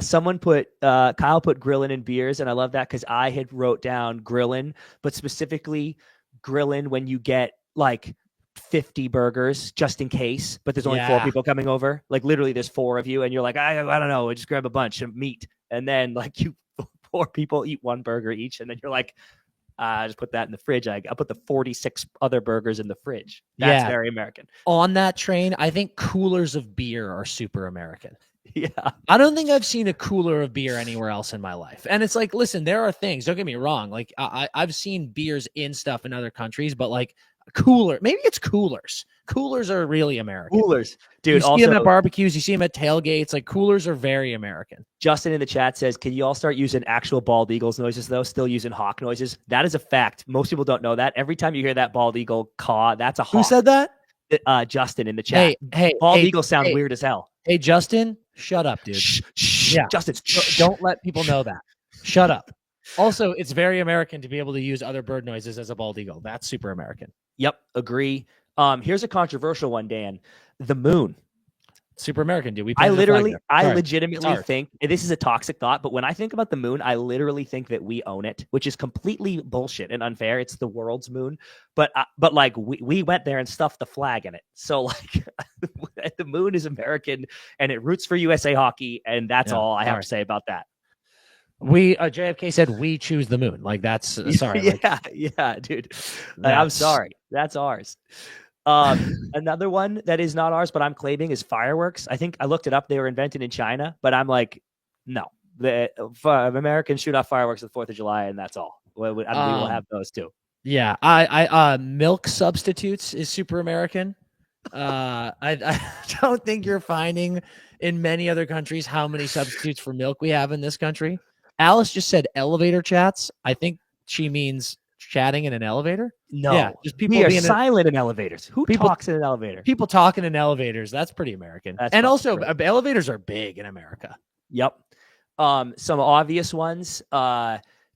Someone Kyle put grillin' and beers, and I love that because I had wrote down grillin', but specifically grillin' when you get like 50 burgers just in case, but there's only 4 people coming over. Like literally, there's 4 of you, and you're like, I don't know, just grab a bunch of meat, and then like 4 people eat 1 burger each, and then you're like, I just put that in the fridge. I put the 46 other burgers in the fridge. That's very American. On that train, I think coolers of beer are super American. Yeah. I don't think I've seen a cooler of beer anywhere else in my life. And it's like, listen, there are things, don't get me wrong. Like I've seen beers in stuff in other countries, but like cooler, maybe it's coolers. Coolers are really American. Coolers. Dude, you see also, them at barbecues, you see them at tailgates. Like coolers are very American. Justin in the chat says, can you all start using actual bald eagles noises though? Still using hawk noises? That is a fact. Most people don't know that. Every time you hear that bald eagle caw, that's a hawk. Who said that? Justin in the chat. Hey, bald eagles sound weird as hell. Hey, Justin, shut up, dude. Shh, yeah. Justin, don't let people know that. Shut up. Also, it's very American to be able to use other bird noises as a bald eagle. That's super American. Yep, agree. Here's a controversial one, Dan. The moon. Super American, dude. I legitimately think, and this is a toxic thought, but when I think about the moon, I literally think that we own it, which is completely bullshit and unfair. It's the world's moon, but like we went there and stuffed the flag in it. So like the moon is American and it roots for USA hockey, and that's all I have to say about that. We JFK said we choose the moon. Like that's sorry. Yeah, dude. I'm sorry. That's ours. Another one that is not ours, but I'm claiming is fireworks. I think I looked it up. They were invented in China, but I'm like, no, Americans shoot off fireworks on the 4th of July, and that's all. We will have those too. Yeah. I milk substitutes is super American. I don't think you're finding in many other countries how many substitutes for milk we have in this country. Alice just said elevator chats. I think she means chatting in an elevator. No, just people being silent in elevators. Who talks in an elevator? People talking in elevators. That's pretty American. And also elevators are big in America. Yep. Some obvious ones,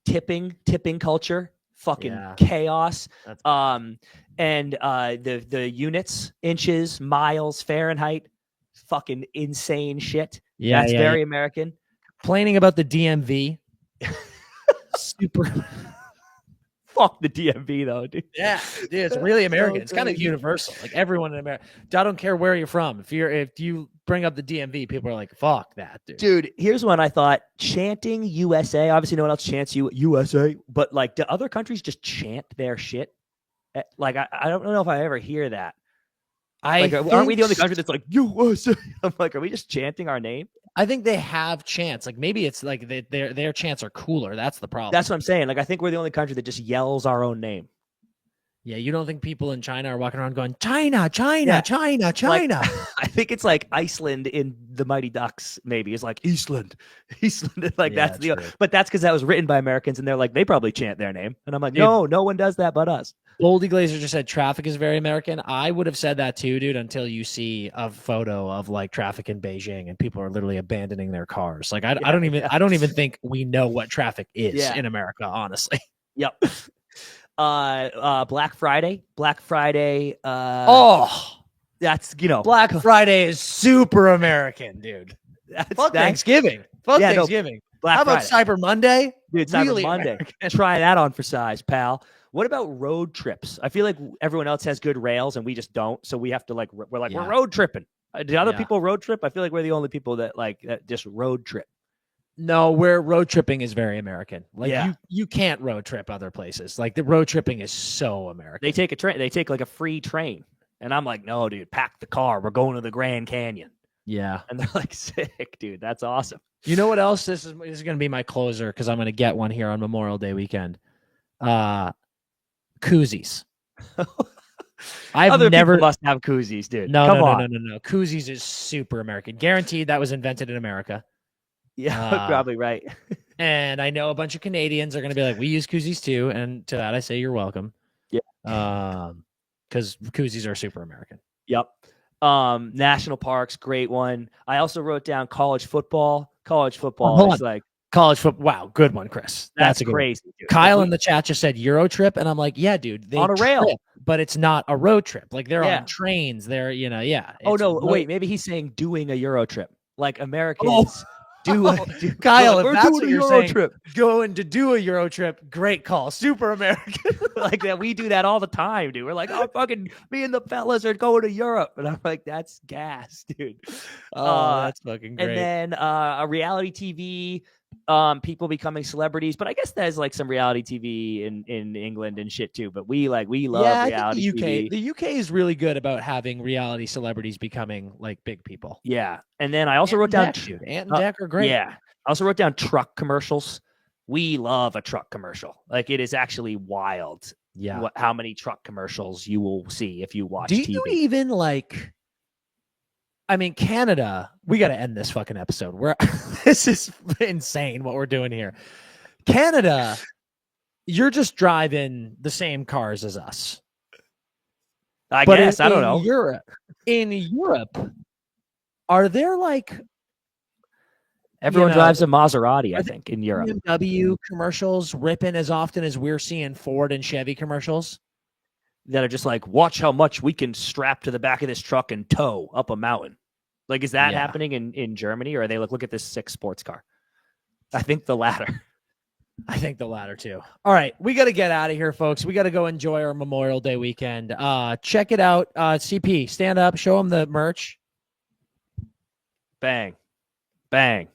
tipping culture, fucking chaos. And the units, inches, miles, Fahrenheit, fucking insane shit. Yeah. That's very American. Complaining about the DMV. Super. Fuck the DMV though, dude. Yeah, dude, it's really American. It's kind of universal. Like everyone in America. I don't care where you're from. If you bring up the DMV, people are like, "Fuck that, dude." Dude, here's one I thought: chanting USA. Obviously, no one else chants USA, but like, do other countries just chant their shit? Like, I don't know if I ever hear that. Aren't we the only country that's like USA? I'm like, are we just chanting our name? I think they have chants. Like maybe it's like their chants are cooler. That's the problem. That's what I'm saying. Like I think we're the only country that just yells our own name. Yeah, you don't think people in China are walking around going China, China, China, China? Like, I think it's like Iceland in the Mighty Ducks. Maybe it's like Eastland. Like that's the. True. But that's because that was written by Americans, and they're like they probably chant their name. And I'm like, no one does that but us. Boldy Glazer just said traffic is very American. I would have said that too, dude, until you see a photo of like traffic in Beijing and people are literally abandoning their cars. Like I don't even think we know what traffic is in America, honestly. Yep. Black Friday. That's Black Friday is super American, dude. Fuck Thanksgiving. Thanksgiving. How about Cyber Monday? Dude, Cyber Monday. Try that on for size, pal. What about road trips? I feel like everyone else has good rails and we just don't. So we have to we're road tripping. Do other people road trip? I feel like we're the only people that that just road trip. No, where road tripping is very American. Like you can't road trip other places. Like the road tripping is so American. They take a train. They take like a free train. And I'm like, no, dude, pack the car. We're going to the Grand Canyon. Yeah. And they're like, sick, dude. That's awesome. You know what else? This is going to be my closer because I'm going to get one here on Memorial Day weekend. Koozies. Other people must have koozies, dude. No. Koozies is super American. Guaranteed that was invented in America. Yeah, probably right. And I know a bunch of Canadians are going to be like, we use koozies too. And to that, I say you're welcome. Yeah. Because koozies are super American. Yep. National parks, great one. I also wrote down college football. College football is like college football. Wow, good one, Chris. That's a good crazy. One. Kyle in the chat just said Euro trip, and I'm like, yeah, dude, they on a rail, but it's not a road trip. Like they're on trains. They're Oh no, wait, maybe he's saying doing a Euro trip, like Americans. Kyle, if that's what you're saying, trip. Going to do a Euro trip, great call. Super American. Like that. We do that all the time, dude. We're like, oh, fucking me and the fellas are going to Europe. And I'm like, that's gas, dude. Oh, that's fucking great. And then a reality TV, people becoming celebrities, but I guess there's like some reality TV in England and shit too. But we love reality TV. The UK is really good about having reality celebrities becoming like big people. Yeah, and then I also wrote down Ant and Dec are great. Yeah, I also wrote down truck commercials. We love a truck commercial. Like it is actually wild. Yeah, how many truck commercials you will see if you watch TV. Do you even like? I mean, Canada, we got to end this fucking episode. This is insane what we're doing here. Canada, you're just driving the same cars as us. I guess. I don't know. In Europe, are there like... Everyone drives a Maserati, I think, in Europe. BMW commercials ripping as often as we're seeing Ford and Chevy commercials? That are just like, watch how much we can strap to the back of this truck and tow up a mountain. Like, is that happening in Germany, or are they like, look at this sick sports car? I think the latter. I think the latter too. All right, we got to get out of here, folks. We got to go enjoy our Memorial Day weekend. Check it out. CP, stand up, show them the merch. Bang, bang.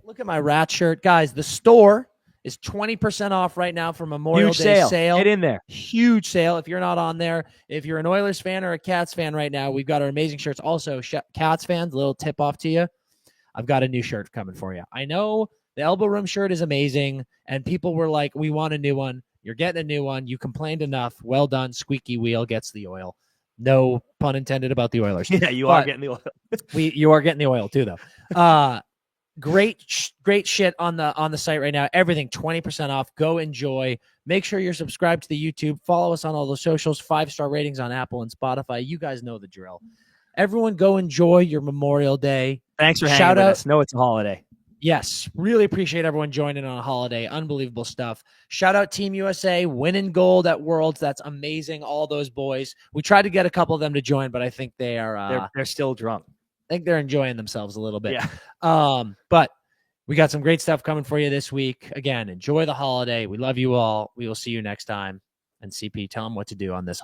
Look at my rat shirt, guys. The store is 20% off right now for Memorial Day sale. Get in there. Huge sale. If you're not on there, if you're an Oilers fan or a Cats fan right now, we've got our amazing shirts. Also, Cats fans, little tip off to you. I've got a new shirt coming for you. I know the elbow room shirt is amazing, and people were like, we want a new one. You're getting a new one. You complained enough. Well done. Squeaky wheel gets the oil. No pun intended about the Oilers. Yeah, you are getting the oil. You are getting the oil too, though. Great shit on the site right now. Everything 20% off. Go enjoy. Make sure you're subscribed to the YouTube. Follow us on all the socials. 5-star ratings on Apple and Spotify. You guys know the drill. Everyone go enjoy your Memorial Day. Thanks for hanging with us. No, it's a holiday. Yes. Really appreciate everyone joining on a holiday. Unbelievable stuff. Shout out Team USA winning gold at Worlds. That's amazing. All those boys. We tried to get a couple of them to join, but I think they are they're still drunk. I think they're enjoying themselves a little bit. Yeah. But we got some great stuff coming for you this week. Again, enjoy the holiday. We love you all. We will see you next time. And CP, tell them what to do on this